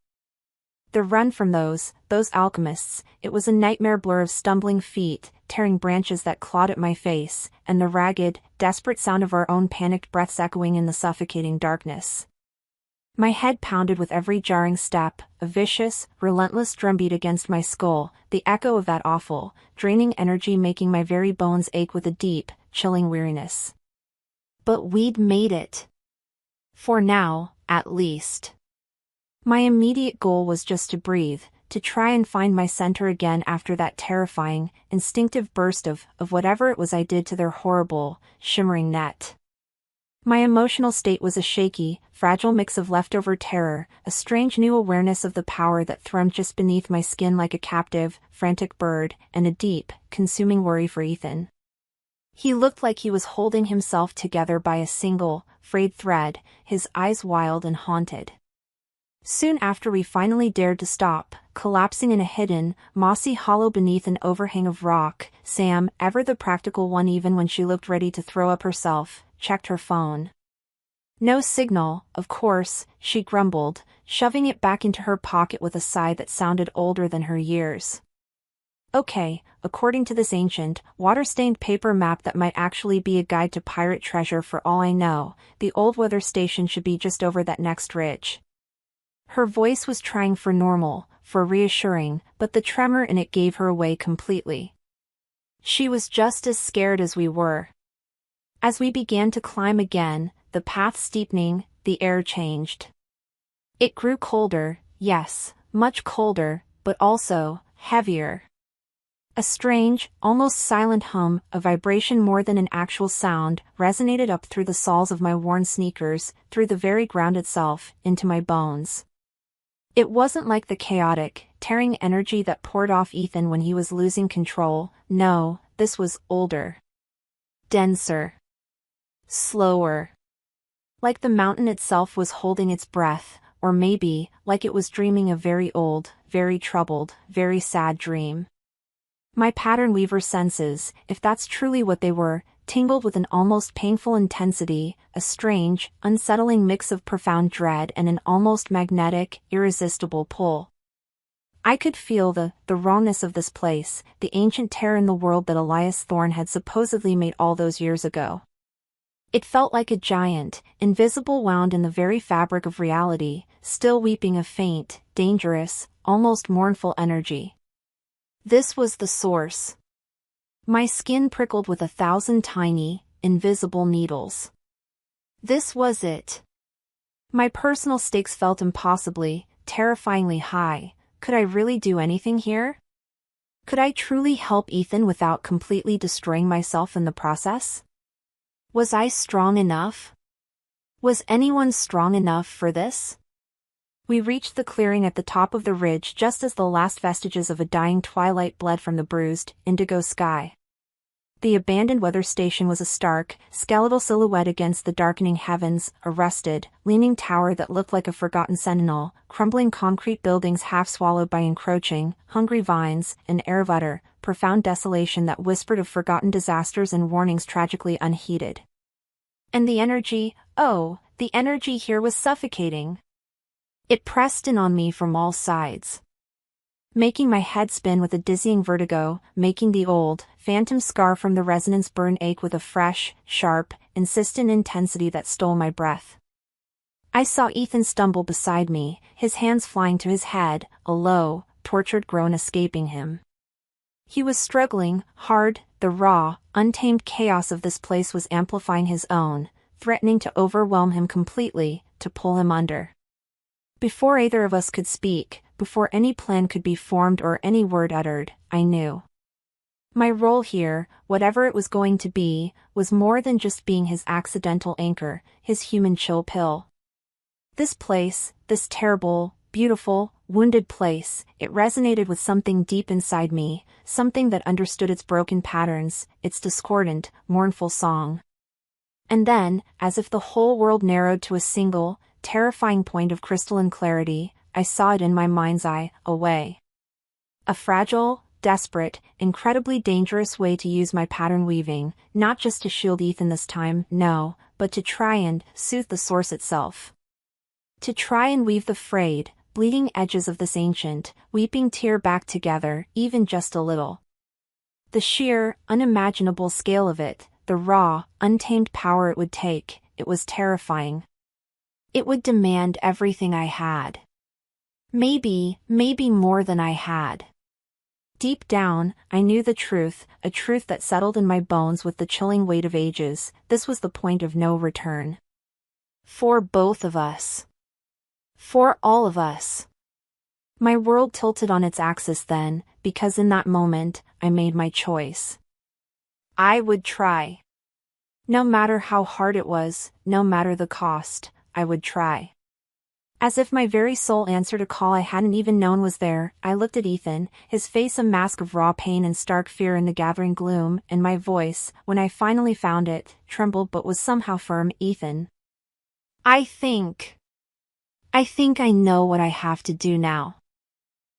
The run from those alchemists, it was a nightmare blur of stumbling feet, tearing branches that clawed at my face, and the ragged, desperate sound of our own panicked breaths echoing in the suffocating darkness. My head pounded with every jarring step, a vicious, relentless drumbeat against my skull, the echo of that awful, draining energy making my very bones ache with a deep, chilling weariness. But we'd made it. For now, at least. My immediate goal was just to breathe, to try and find my center again after that terrifying, instinctive burst of whatever it was I did to their horrible, shimmering net. My emotional state was a shaky, fragile mix of leftover terror, a strange new awareness of the power that thrummed just beneath my skin like a captive, frantic bird, and a deep, consuming worry for Ethan. He looked like he was holding himself together by a single, frayed thread, his eyes wild and haunted. Soon after we finally dared to stop, collapsing in a hidden, mossy hollow beneath an overhang of rock, Sam, ever the practical one even when she looked ready to throw up herself, checked her phone. No signal, of course, she grumbled, shoving it back into her pocket with a sigh that sounded older than her years. Okay, according to this ancient, water-stained paper map that might actually be a guide to pirate treasure for all I know, the old weather station should be just over that next ridge. Her voice was trying for normal, for reassuring, but the tremor in it gave her away completely. She was just as scared as we were. As we began to climb again, the path steepening, the air changed. It grew colder, yes, much colder, but also, heavier. A strange, almost silent hum, a vibration more than an actual sound, resonated up through the soles of my worn sneakers, through the very ground itself, into my bones. It wasn't like the chaotic, tearing energy that poured off Ethan when he was losing control, no, this was older. Denser. Slower. Like the mountain itself was holding its breath, or maybe, like it was dreaming a very old, very troubled, very sad dream. My pattern weaver senses, if that's truly what they were, tingled with an almost painful intensity, a strange, unsettling mix of profound dread and an almost magnetic, irresistible pull. I could feel the wrongness of this place, the ancient terror in the world that Elias Thorne had supposedly made all those years ago. It felt like a giant, invisible wound in the very fabric of reality, still weeping a faint, dangerous, almost mournful energy. This was the source. My skin prickled with 1,000 tiny, invisible needles. This was it. My personal stakes felt impossibly, terrifyingly high. Could I really do anything here? Could I truly help Ethan without completely destroying myself in the process? Was I strong enough? Was anyone strong enough for this? We reached the clearing at the top of the ridge just as the last vestiges of a dying twilight bled from the bruised, indigo sky. The abandoned weather station was a stark, skeletal silhouette against the darkening heavens, a rusted, leaning tower that looked like a forgotten sentinel, crumbling concrete buildings half swallowed by encroaching, hungry vines, an air of utter, profound desolation that whispered of forgotten disasters and warnings tragically unheeded. And the energy, oh, the energy here was suffocating. It pressed in on me from all sides, making my head spin with a dizzying vertigo, making the old, phantom scar from the resonance burn ache with a fresh, sharp, insistent intensity that stole my breath. I saw Ethan stumble beside me, his hands flying to his head, a low, tortured groan escaping him. He was struggling, hard, the raw, untamed chaos of this place was amplifying his own, threatening to overwhelm him completely, to pull him under. Before either of us could speak, before any plan could be formed or any word uttered, I knew. My role here, whatever it was going to be, was more than just being his accidental anchor, his human chill pill. This place, this terrible, beautiful, wounded place, it resonated with something deep inside me, something that understood its broken patterns, its discordant, mournful song. And then, as if the whole world narrowed to a single, terrifying point of crystalline clarity, I saw it in my mind's eye, a way. A fragile, desperate, incredibly dangerous way to use my pattern weaving, not just to shield Ethan this time, no, but to try and soothe the source itself. To try and weave the frayed, bleeding edges of this ancient, weeping tear back together, even just a little. The sheer, unimaginable scale of it, the raw, untamed power it would take, it was terrifying. It would demand everything I had. Maybe more than I had. Deep down, I knew the truth, a truth that settled in my bones with the chilling weight of ages. This was the point of no return. For both of us. For all of us. My world tilted on its axis then, because in that moment, I made my choice. I would try. No matter how hard it was, no matter the cost, I would try. As if my very soul answered a call I hadn't even known was there, I looked at Ethan, his face a mask of raw pain and stark fear in the gathering gloom, and my voice, when I finally found it, trembled but was somehow firm. Ethan. I think I know what I have to do now.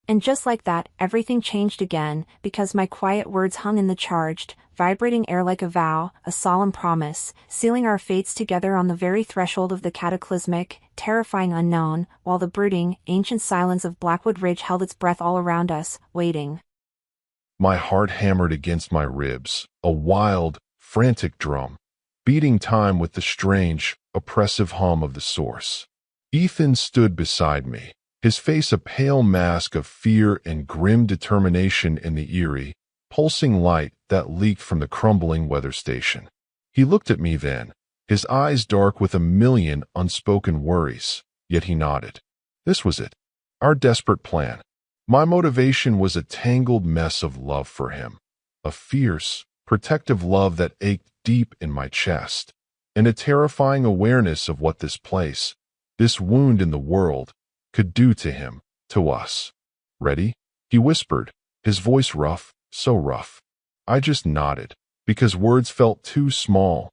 And just like that, everything changed again, because my quiet words hung in the charged, vibrating air like a vow, a solemn promise, sealing our fates together on the very threshold of the cataclysmic, terrifying unknown, while the brooding, ancient silence of Blackwood Ridge held its breath all around us, waiting. My heart hammered against my ribs, a wild, frantic drum, beating time with the strange, oppressive hum of the source. Ethan stood beside me, his face a pale mask of fear and grim determination in the eerie, pulsing light that leaked from the crumbling weather station. He looked at me then, his eyes dark with a million unspoken worries, yet he nodded. This was it, our desperate plan. My motivation was a tangled mess of love for him, a fierce, protective love that ached deep in my chest, and a terrifying awareness of what this place, this wound in the world, could do to him, to us. Ready? He whispered, his voice rough, so rough. I just nodded, because words felt too small,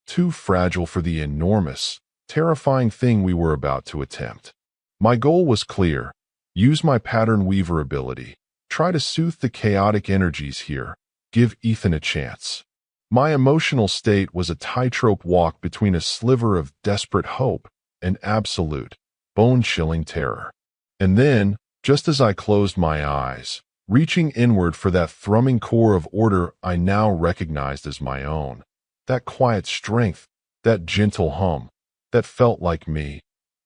too fragile for the enormous, terrifying thing we were about to attempt. My goal was clear: use my pattern weaver ability, try to soothe the chaotic energies here, give Ethan a chance. My emotional state was a tightrope walk between a sliver of desperate hope and absolute, bone-chilling terror. And then, just as I closed my eyes, reaching inward for that thrumming core of order I now recognized as my own, that quiet strength, that gentle hum, that felt like me,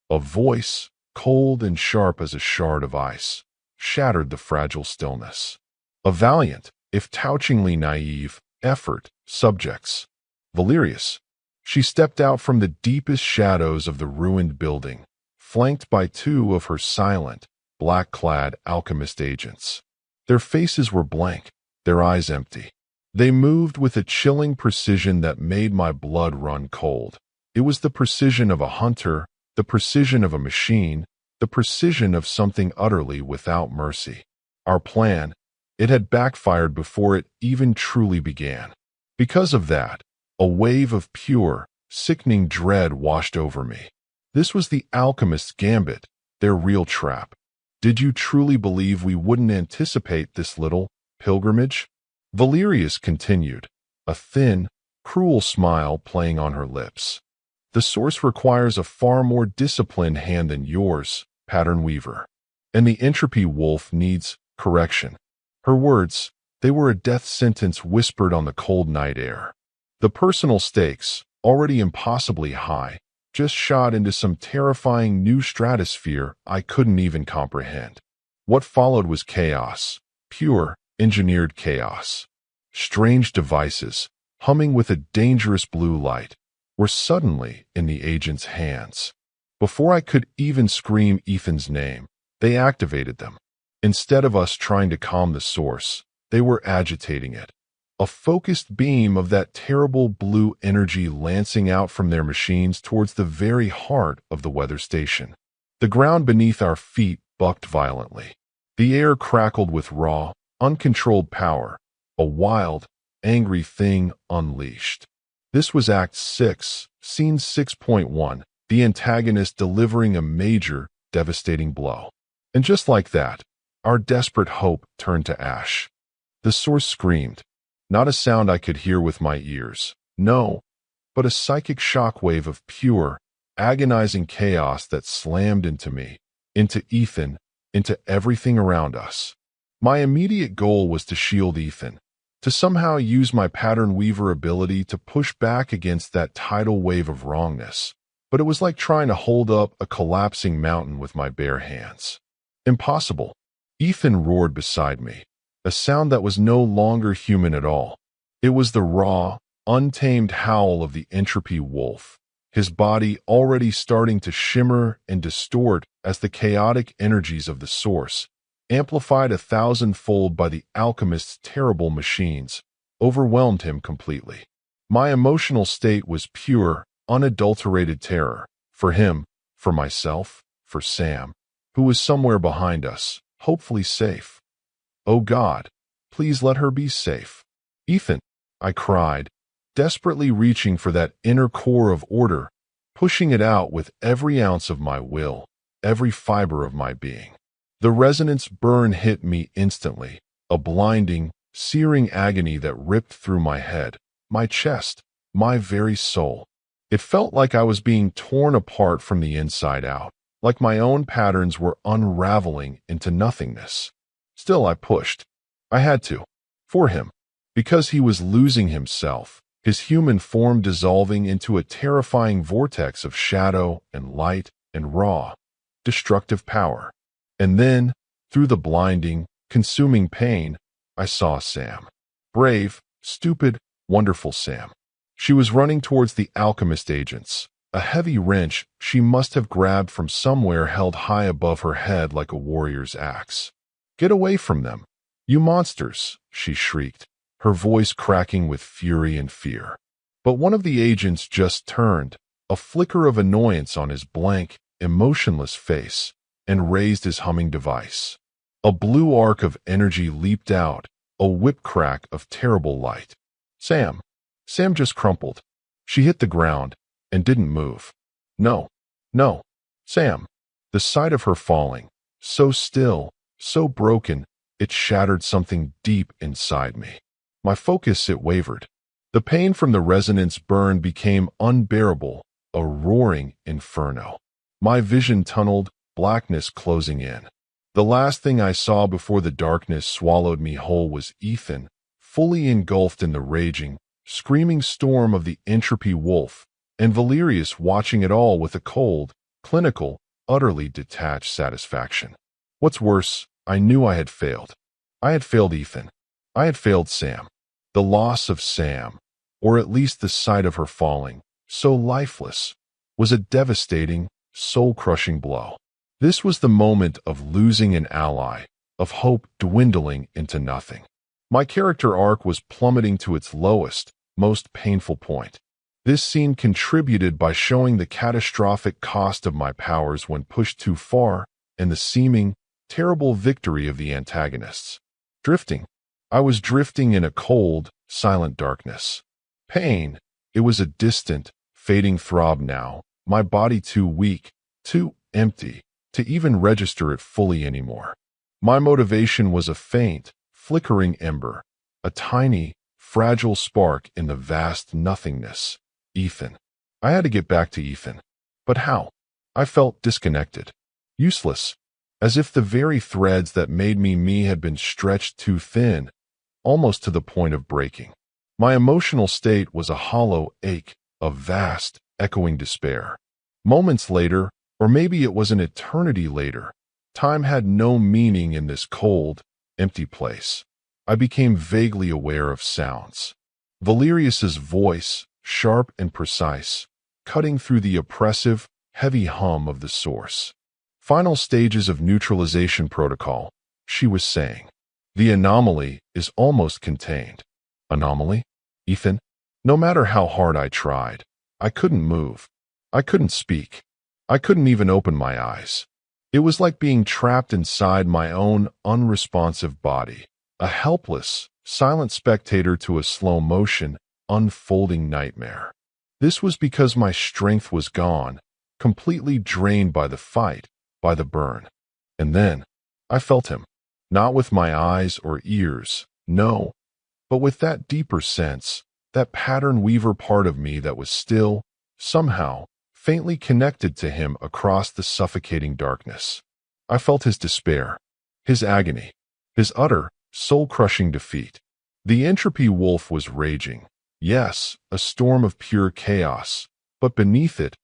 a voice, cold and sharp as a shard of ice, shattered the fragile stillness. A valiant, if touchingly naive, effort, subjects. Valerius, She stepped out from the deepest shadows of the ruined building, flanked by two of her silent, black-clad alchemist agents. Their faces were blank, their eyes empty. They moved with a chilling precision that made my blood run cold. It was the precision of a hunter, the precision of a machine, the precision of something utterly without mercy. Our plan, it had backfired before it even truly began. Because of that, a wave of pure, sickening dread washed over me. This was the alchemist's gambit, their real trap. Did you truly believe we wouldn't anticipate this little pilgrimage? Valerius continued, a thin, cruel smile playing on her lips. The source requires a far more disciplined hand than yours, pattern weaver. And the entropy wolf needs correction. Her words, they were a death sentence whispered on the cold night air. The personal stakes, already impossibly high, just shot into some terrifying new stratosphere I couldn't even comprehend. What followed was chaos, pure, engineered chaos. Strange devices, humming with a dangerous blue light, were suddenly in the agent's hands. Before I could even scream Ethan's name, they activated them. Instead of us trying to calm the source, they were agitating it. A focused beam of that terrible blue energy lancing out from their machines towards the very heart of the weather station. The ground beneath our feet bucked violently. The air crackled with raw, uncontrolled power, a wild, angry thing unleashed. This was Act 6, Scene 6.1, the antagonist delivering a major, devastating blow. And just like that, our desperate hope turned to ash. The source screamed. Not a sound I could hear with my ears, no, but a psychic shockwave of pure, agonizing chaos that slammed into me, into Ethan, into everything around us. My immediate goal was to shield Ethan, to somehow use my pattern weaver ability to push back against that tidal wave of wrongness, but it was like trying to hold up a collapsing mountain with my bare hands. Impossible. Ethan roared beside me, a sound that was no longer human at all. It was the raw, untamed howl of the entropy wolf, his body already starting to shimmer and distort as the chaotic energies of the source, amplified 1,000-fold by the alchemist's terrible machines, overwhelmed him completely. My emotional state was pure, unadulterated terror, for him, for myself, for Sam, who was somewhere behind us, hopefully safe. Oh God, please let her be safe. Ethan, I cried, desperately reaching for that inner core of order, pushing it out with every ounce of my will, every fiber of my being. The resonance burn hit me instantly, a blinding, searing agony that ripped through my head, my chest, my very soul. It felt like I was being torn apart from the inside out, like my own patterns were unraveling into nothingness. Still I pushed. I had to. For him. Because he was losing himself, his human form dissolving into a terrifying vortex of shadow and light and raw, destructive power. And then, through the blinding, consuming pain, I saw Sam. Brave, stupid, wonderful Sam. She was running towards the alchemist agents. A heavy wrench she must have grabbed from somewhere held high above her head like a warrior's axe. Get away from them, you monsters, she shrieked, her voice cracking with fury and fear. But one of the agents just turned, a flicker of annoyance on his blank, emotionless face, and raised his humming device. A blue arc of energy leaped out, a whip crack of terrible light. Sam just crumpled. She hit the ground and didn't move. No, Sam. The sight of her falling, so still, so broken, it shattered something deep inside me. My focus, it wavered. The pain from the resonance burn became unbearable, a roaring inferno. My vision tunneled, blackness closing in. The last thing I saw before the darkness swallowed me whole was Ethan, fully engulfed in the raging, screaming storm of the entropy wolf, and Valerius watching it all with a cold, clinical, utterly detached satisfaction. What's worse, I knew I had failed. I had failed Ethan. I had failed Sam. The loss of Sam, or at least the sight of her falling, so lifeless, was a devastating, soul-crushing blow. This was the moment of losing an ally, of hope dwindling into nothing. My character arc was plummeting to its lowest, most painful point. This scene contributed by showing the catastrophic cost of my powers when pushed too far, and the seeming, terrible victory of the antagonists. Drifting. I was drifting in a cold, silent darkness. Pain. It was a distant, fading throb now, my body too weak, too empty, to even register it fully anymore. My motivation was a faint, flickering ember, a tiny, fragile spark in the vast nothingness. Ethan. I had to get back to Ethan. But how? I felt disconnected. Useless. As if the very threads that made me had been stretched too thin, almost to the point of breaking. My emotional state was a hollow ache, of vast, echoing despair. Moments later, or maybe it was an eternity later, time had no meaning in this cold, empty place. I became vaguely aware of sounds. Valerius's voice, sharp and precise, cutting through the oppressive, heavy hum of the source. Final stages of neutralization protocol, she was saying. The anomaly is almost contained. Anomaly? Ethan? No matter how hard I tried, I couldn't move. I couldn't speak. I couldn't even open my eyes. It was like being trapped inside my own unresponsive body, a helpless, silent spectator to a slow-motion, unfolding nightmare. This was because my strength was gone, completely drained by the fight, by the burn. And then, I felt him. Not with my eyes or ears, no, but with that deeper sense, that pattern weaver part of me that was still, somehow, faintly connected to him across the suffocating darkness. I felt his despair, his agony, his utter, soul-crushing defeat. The entropy wolf was raging. Yes, a storm of pure chaos, but beneath it,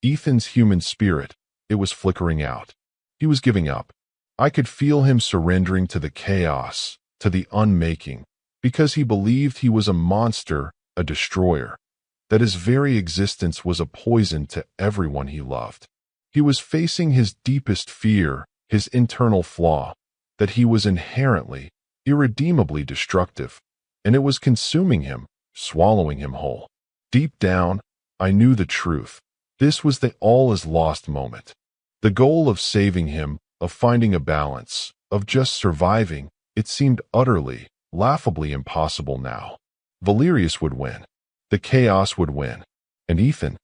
Ethan's human spirit, it was flickering out. He was giving up. I could feel him surrendering to the chaos, to the unmaking, because he believed he was a monster, a destroyer, that his very existence was a poison to everyone he loved. He was facing his deepest fear, his internal flaw, that he was inherently, irredeemably destructive, and it was consuming him, swallowing him whole. Deep down, I knew the truth. This was the all-is-lost moment. The goal of saving him, of finding a balance, of just surviving, it seemed utterly, laughably impossible now. Valerius would win. The chaos would win. And Ethan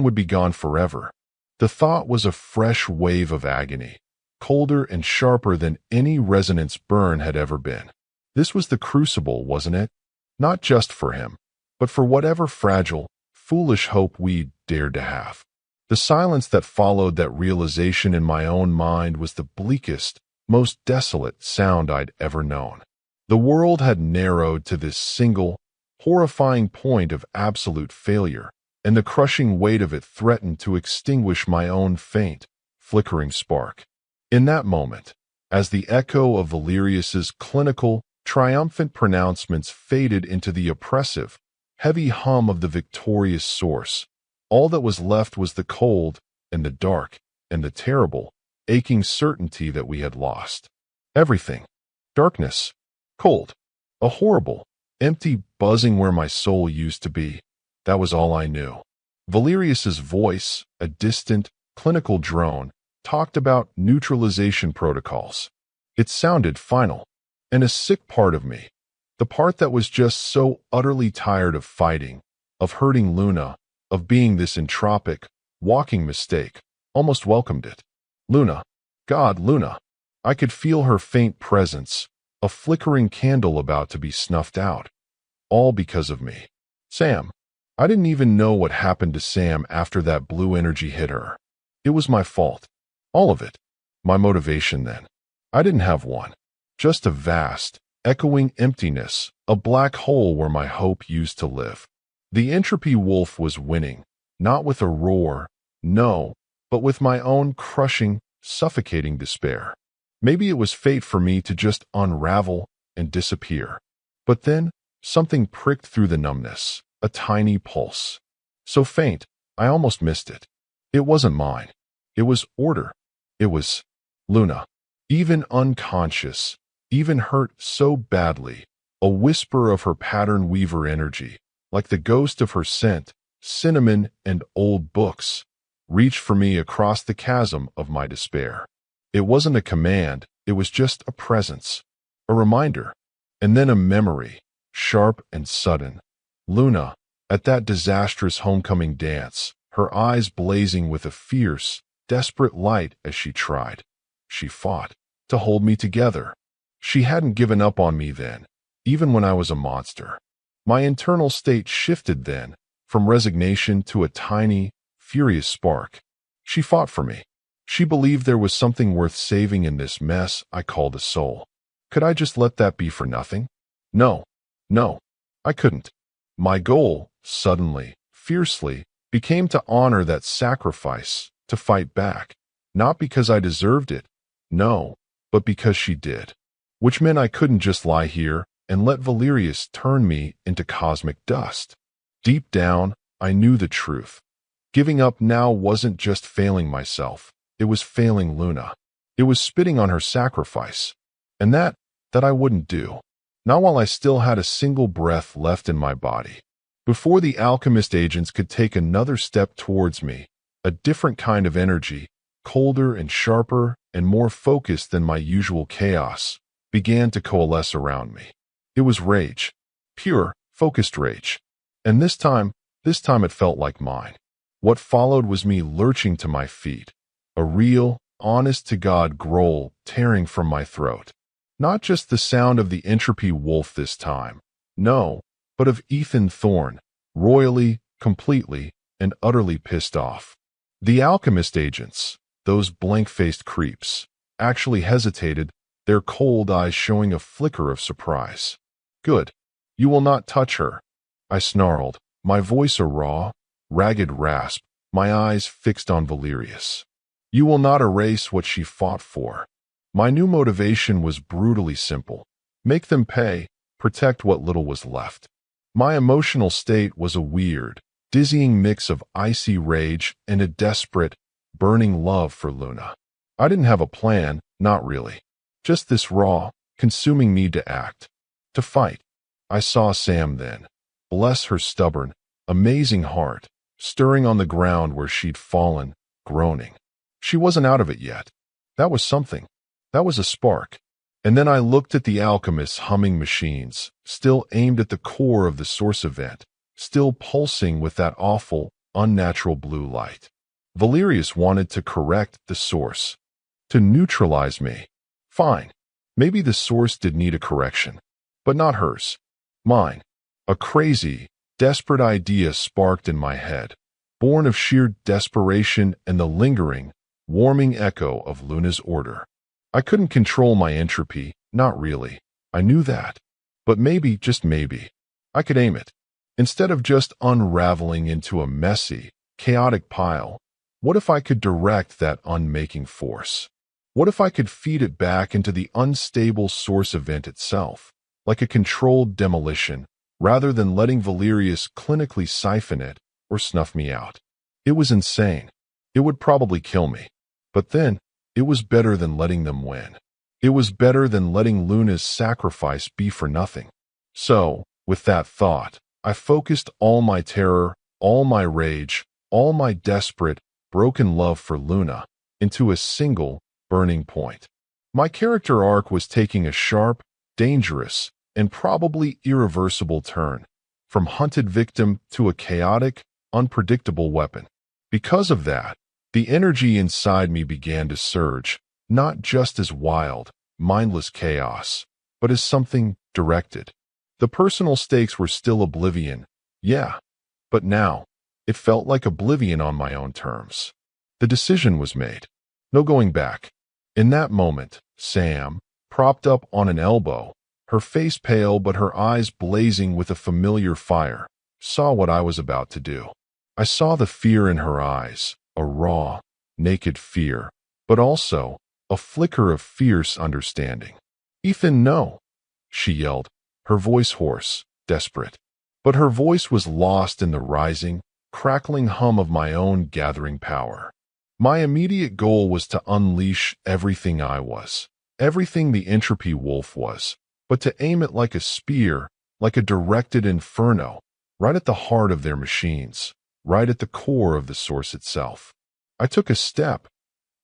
would be gone forever. The thought was a fresh wave of agony, colder and sharper than any resonance burn had ever been. This was the crucible, wasn't it? Not just for him, but for whatever fragile, foolish hope we dared to have. The silence that followed that realization in my own mind was the bleakest, most desolate sound I'd ever known. The world had narrowed to this single, horrifying point of absolute failure, and the crushing weight of it threatened to extinguish my own faint, flickering spark. In that moment, as the echo of Valerius's clinical, triumphant pronouncements faded into the oppressive, heavy hum of the victorious source, all that was left was the cold, and the dark, and the terrible, aching certainty that we had lost. Everything. Darkness. Cold. A horrible, empty buzzing where my soul used to be. That was all I knew. Valerius's voice, a distant, clinical drone, talked about neutralization protocols. It sounded final. And a sick part of me, the part that was just so utterly tired of fighting, of hurting Luna, of being this entropic, walking mistake, almost welcomed it. Luna. God, Luna. I could feel her faint presence, a flickering candle about to be snuffed out. All because of me. Sam. I didn't even know what happened to Sam after that blue energy hit her. It was my fault. All of it. My motivation then. I didn't have one. Just a vast, echoing emptiness, a black hole where my hope used to live. The entropy wolf was winning, not with a roar, no, but with my own crushing, suffocating despair. Maybe it was fate for me to just unravel and disappear. But then, something pricked through the numbness, a tiny pulse. So faint, I almost missed it. It wasn't mine. It was order. It was Luna. Even unconscious, even hurt so badly, a whisper of her pattern weaver energy, like the ghost of her scent, cinnamon, and old books, reached for me across the chasm of my despair. It wasn't a command, it was just a presence, a reminder, and then a memory, sharp and sudden. Luna, at that disastrous homecoming dance, her eyes blazing with a fierce, desperate light as she tried. She fought to hold me together. She hadn't given up on me then, even when I was a monster. My internal state shifted then, from resignation to a tiny, furious spark. She fought for me. She believed there was something worth saving in this mess I called a soul. Could I just let that be for nothing? No, I couldn't. My goal, suddenly, fiercely, became to honor that sacrifice, to fight back, not because I deserved it, no, but because she did. Which meant I couldn't just lie here and let Valerius turn me into cosmic dust. Deep down, I knew the truth. Giving up now wasn't just failing myself, it was failing Luna. It was spitting on her sacrifice. And that I wouldn't do. Not while I still had a single breath left in my body. Before the alchemist agents could take another step towards me, a different kind of energy, colder and sharper and more focused than my usual chaos, began to coalesce around me. It was rage. Pure, focused rage. And this time it felt like mine. What followed was me lurching to my feet, a real, honest-to-God growl tearing from my throat. Not just the sound of the entropy wolf this time, no, but of Ethan Thorne, royally, completely, and utterly pissed off. The alchemist agents, those blank-faced creeps, actually hesitated, their cold eyes showing a flicker of surprise. Good. You will not touch her, I snarled, my voice a raw, ragged rasp, my eyes fixed on Valerius. You will not erase what she fought for. My new motivation was brutally simple. Make them pay, protect what little was left. My emotional state was a weird, dizzying mix of icy rage and a desperate, burning love for Luna. I didn't have a plan, not really. Just this raw, consuming need to act. To fight. I saw Sam then. Bless her stubborn, amazing heart, stirring on the ground where she'd fallen, groaning. She wasn't out of it yet. That was something. That was a spark. And then I looked at the alchemist's humming machines, still aimed at the core of the source event, still pulsing with that awful, unnatural blue light. Valerius wanted to correct the source. To neutralize me. Fine. Maybe the source did need a correction. But not hers. Mine. A crazy, desperate idea sparked in my head, born of sheer desperation and the lingering, warming echo of Luna's order. I couldn't control my entropy, not really. I knew that. But maybe, just maybe, I could aim it. Instead of just unraveling into a messy, chaotic pile, what if I could direct that unmaking force? What if I could feed it back into the unstable source event itself, like a controlled demolition, rather than letting Valerius clinically siphon it or snuff me out? It was insane. It would probably kill me. But then, it was better than letting them win. It was better than letting Luna's sacrifice be for nothing. So, with that thought, I focused all my terror, all my rage, all my desperate, broken love for Luna into a single, burning point. My character arc was taking a sharp, dangerous, and probably irreversible turn, from hunted victim to a chaotic, unpredictable weapon. Because of that, the energy inside me began to surge, not just as wild, mindless chaos, but as something directed. The personal stakes were still oblivion, yeah, but now, it felt like oblivion on my own terms. The decision was made. No going back. In that moment, Sam, propped up on an elbow, her face pale but her eyes blazing with a familiar fire, saw what I was about to do. I saw the fear in her eyes, a raw, naked fear, but also a flicker of fierce understanding. "Ethan, no," she yelled, her voice hoarse, desperate. But her voice was lost in the rising, crackling hum of my own gathering power. My immediate goal was to unleash everything I was, everything the entropy wolf was, but to aim it like a spear, like a directed inferno, right at the heart of their machines, right at the core of the source itself. I took a step,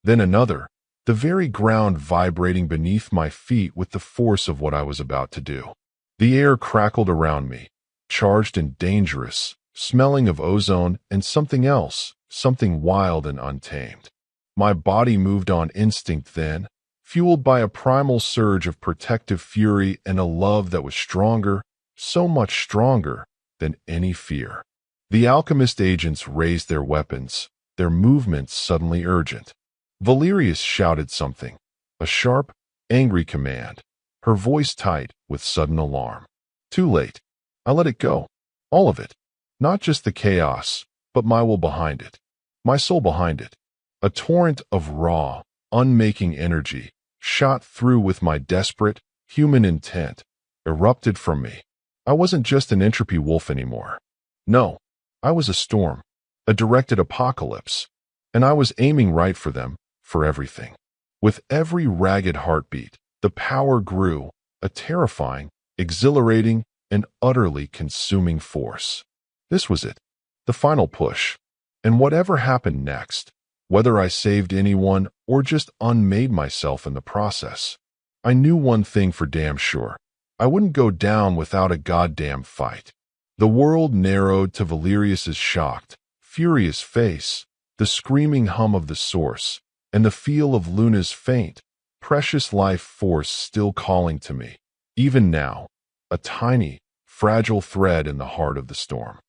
then another, the very ground vibrating beneath my feet with the force of what I was about to do. The air crackled around me, charged and dangerous, smelling of ozone and something else, something wild and untamed. My body moved on instinct then, fueled by a primal surge of protective fury and a love that was stronger, so much stronger, than any fear. The alchemist agents raised their weapons, their movements suddenly urgent. Valerius shouted something, a sharp, angry command, her voice tight with sudden alarm. Too late. I let it go. All of it. Not just the chaos, but my will behind it. My soul behind it. A torrent of raw, unmaking energy, shot through with my desperate, human intent, erupted from me. I wasn't just an entropy wolf anymore. No, I was a storm, a directed apocalypse, and I was aiming right for them, for everything. With every ragged heartbeat, the power grew, a terrifying, exhilarating, and utterly consuming force. This was it, the final push. And whatever happened next, whether I saved anyone or just unmade myself in the process, I knew one thing for damn sure. I wouldn't go down without a goddamn fight. The world narrowed to Valerius's shocked, furious face, the screaming hum of the source, and the feel of Luna's faint, precious life force still calling to me, even now, a tiny, fragile thread in the heart of the storm.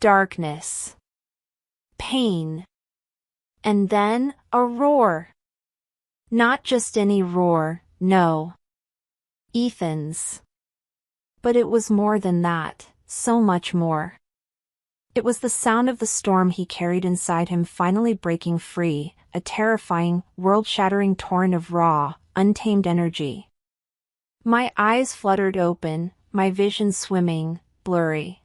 Darkness. Pain. And then a roar. Not just any roar, no. Ethan's. But it was more than that, so much more. It was the sound of the storm he carried inside him finally breaking free, a terrifying, world-shattering torrent of raw, untamed energy. My eyes fluttered open, my vision swimming, blurry.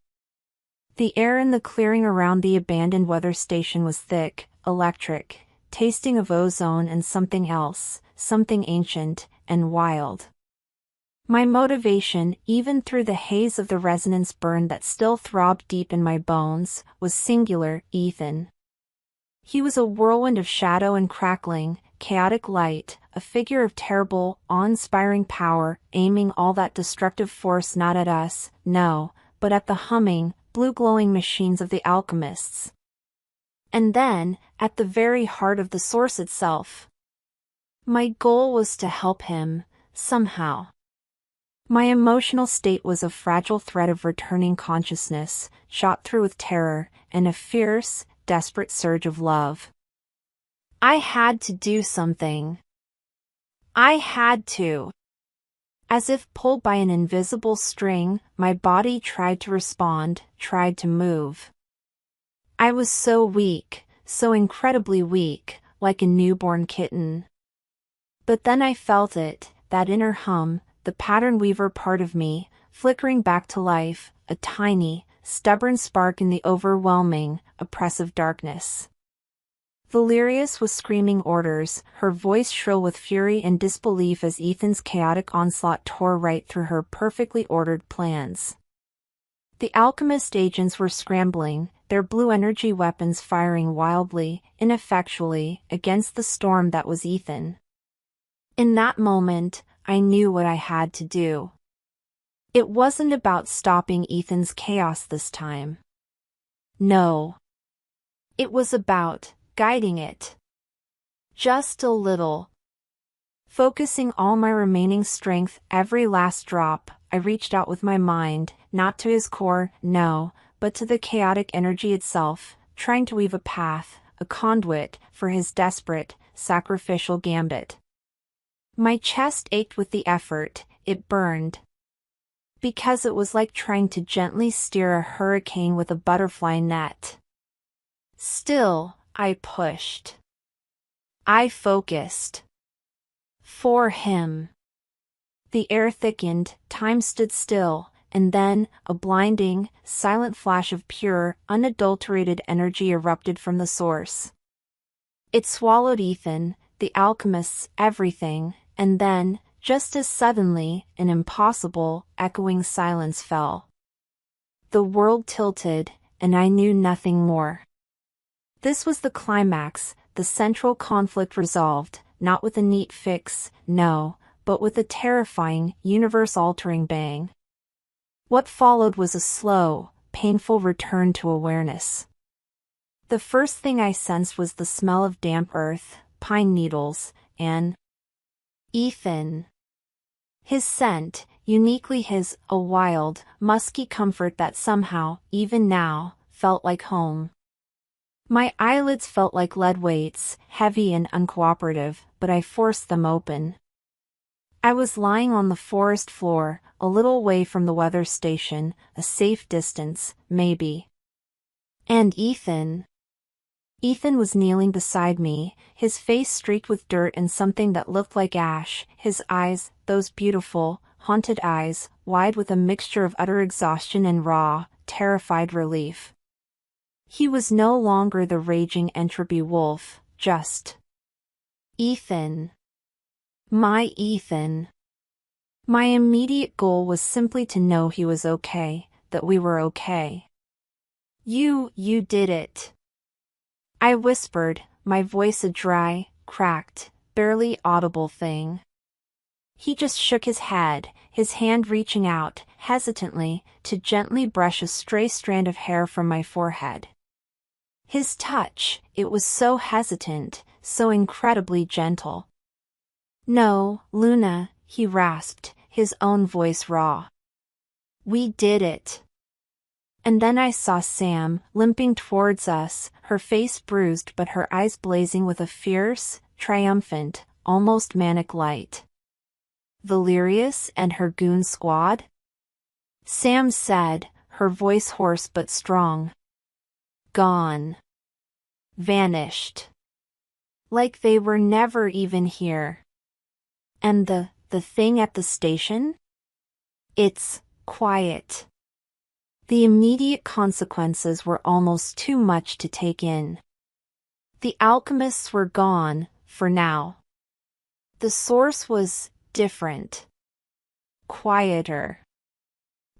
The air in the clearing around the abandoned weather station was thick, electric, tasting of ozone and something else, something ancient and wild. My motivation, even through the haze of the resonance burn that still throbbed deep in my bones, was singular: Ethan. He was a whirlwind of shadow and crackling, chaotic light, a figure of terrible, awe-inspiring power, aiming all that destructive force not at us, no, but at the humming, blue-glowing machines of the alchemists. And then, at the very heart of the source itself. My goal was to help him, somehow. My emotional state was a fragile thread of returning consciousness, shot through with terror, and a fierce, desperate surge of love. I had to do something. I had to. As if pulled by an invisible string, my body tried to respond, tried to move. I was so weak, so incredibly weak, like a newborn kitten. But then I felt it, that inner hum, the pattern weaver part of me, flickering back to life, a tiny, stubborn spark in the overwhelming, oppressive darkness. Valerius was screaming orders, her voice shrill with fury and disbelief as Ethan's chaotic onslaught tore right through her perfectly ordered plans. The alchemist agents were scrambling, their blue energy weapons firing wildly, ineffectually, against the storm that was Ethan. In that moment, I knew what I had to do. It wasn't about stopping Ethan's chaos this time. No. It was about guiding it. Just a little. Focusing all my remaining strength, every last drop, I reached out with my mind, not to his core, no, but to the chaotic energy itself, trying to weave a path, a conduit, for his desperate, sacrificial gambit. My chest ached with the effort, it burned. Because it was like trying to gently steer a hurricane with a butterfly net. Still, I pushed. I focused. For him. The air thickened, time stood still, and then, a blinding, silent flash of pure, unadulterated energy erupted from the source. It swallowed Ethan, the alchemists, everything, and then, just as suddenly, an impossible, echoing silence fell. The world tilted, and I knew nothing more. This was the climax, the central conflict resolved, not with a neat fix, no, but with a terrifying, universe-altering bang. What followed was a slow, painful return to awareness. The first thing I sensed was the smell of damp earth, pine needles, and Ethan. His scent, uniquely his, a wild, musky comfort that somehow, even now, felt like home. My eyelids felt like lead weights, heavy and uncooperative, but I forced them open. I was lying on the forest floor, a little way from the weather station, a safe distance, maybe. And Ethan. Ethan was kneeling beside me, his face streaked with dirt and something that looked like ash, his eyes, those beautiful, haunted eyes, wide with a mixture of utter exhaustion and raw, terrified relief. He was no longer the raging entropy wolf, just Ethan. My Ethan. My immediate goal was simply to know he was okay, that we were okay. You did it. I whispered, my voice a dry, cracked, barely audible thing. He just shook his head, his hand reaching out, hesitantly, to gently brush a stray strand of hair from my forehead. His touch, it was so hesitant, so incredibly gentle. No, Luna, he rasped, his own voice raw. We did it. And then I saw Sam, limping towards us, her face bruised but her eyes blazing with a fierce, triumphant, almost manic light. Valerius and her goon squad? Sam said, her voice hoarse but strong. Gone. Vanished. Like they were never even here. And the thing at the station? It's quiet. The immediate consequences were almost too much to take in. The alchemists were gone, for now. The source was different. Quieter.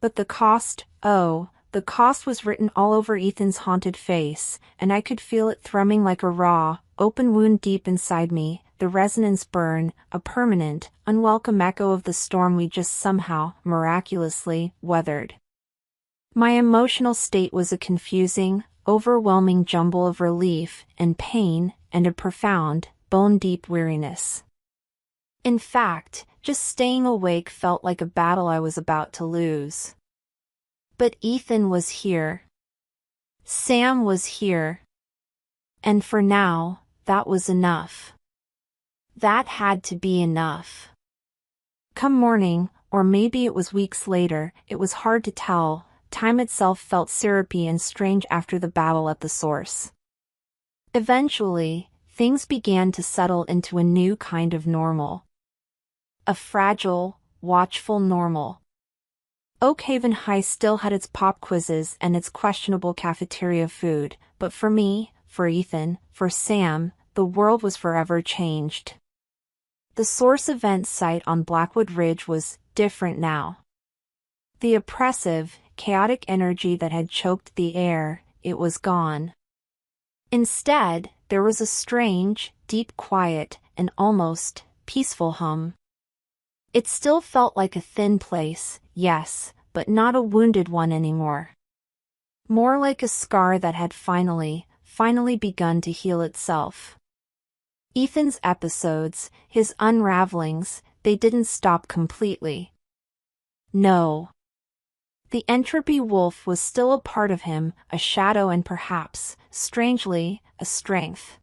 But the cost, the cost was written all over Ethan's haunted face, and I could feel it thrumming like a raw, open wound deep inside me, the resonance burn, a permanent, unwelcome echo of the storm we just somehow, miraculously, weathered. My emotional state was a confusing, overwhelming jumble of relief and pain and a profound, bone-deep weariness. In fact, just staying awake felt like a battle I was about to lose. But Ethan was here. Sam was here. And for now, that was enough. That had to be enough. Come morning, or maybe it was weeks later, it was hard to tell, time itself felt syrupy and strange after the battle at the source. Eventually, things began to settle into a new kind of normal. A fragile, watchful normal. Oakhaven High still had its pop quizzes and its questionable cafeteria food, but for me, for Ethan, for Sam, the world was forever changed. The source event site on Blackwood Ridge was different now. The oppressive, chaotic energy that had choked the air, it was gone. Instead, there was a strange, deep quiet, and almost peaceful hum. It still felt like a thin place, yes, but not a wounded one anymore. More like a scar that had finally begun to heal itself. Ethan's episodes, his unravelings, they didn't stop completely. No. The entropy wolf was still a part of him, a shadow and perhaps, strangely, a strength.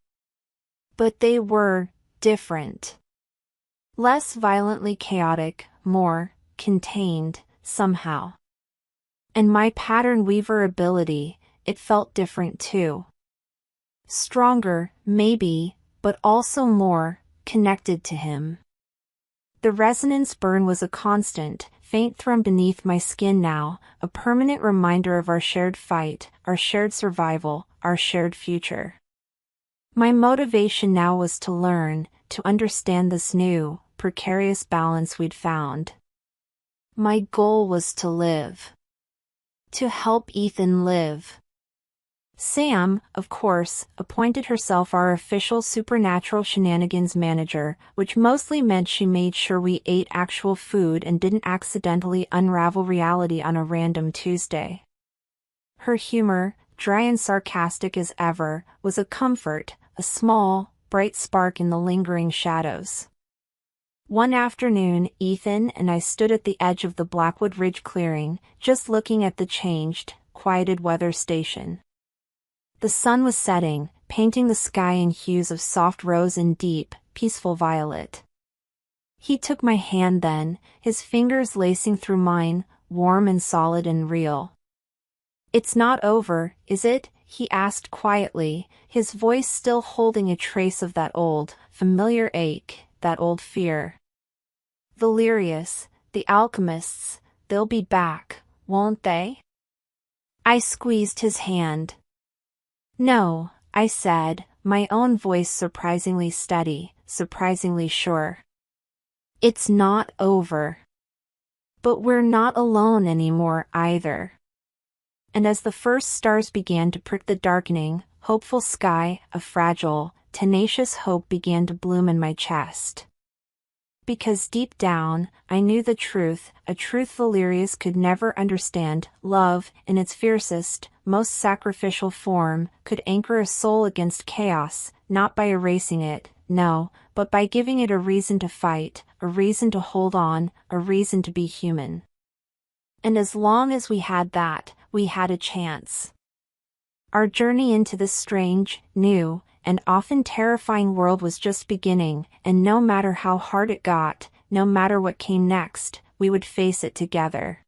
But they were different. Less violently chaotic, more contained, somehow. And my pattern weaver ability, it felt different too. Stronger, maybe, but also more connected to him. The resonance burn was a constant, faint thrum beneath my skin now, a permanent reminder of our shared fight, our shared survival, our shared future. My motivation now was to learn, to understand this new, precarious balance we'd found. My goal was to live. To help Ethan live. Sam, of course, appointed herself our official supernatural shenanigans manager, which mostly meant she made sure we ate actual food and didn't accidentally unravel reality on a random Tuesday. Her humor, dry and sarcastic as ever, was a comfort, a small, bright spark in the lingering shadows. One afternoon, Ethan and I stood at the edge of the Blackwood Ridge clearing, just looking at the changed, quieted weather station. The sun was setting, painting the sky in hues of soft rose and deep, peaceful violet. He took my hand then, his fingers lacing through mine, warm and solid and real. "It's not over, is it?" he asked quietly, his voice still holding a trace of that old, familiar ache, that old fear. "Valerius, the alchemists, they'll be back, won't they?" I squeezed his hand. "No," I said, my own voice surprisingly steady, surprisingly sure. "It's not over. But we're not alone anymore either." And as the first stars began to prick the darkening, hopeful sky, a fragile, tenacious hope began to bloom in my chest. Because deep down, I knew the truth, a truth Valerius could never understand. Love, in its fiercest, most sacrificial form, could anchor a soul against chaos, not by erasing it, no, but by giving it a reason to fight, a reason to hold on, a reason to be human. And as long as we had that, we had a chance. Our journey into this strange, new, and often terrifying world was just beginning, and no matter how hard it got, no matter what came next, we would face it together.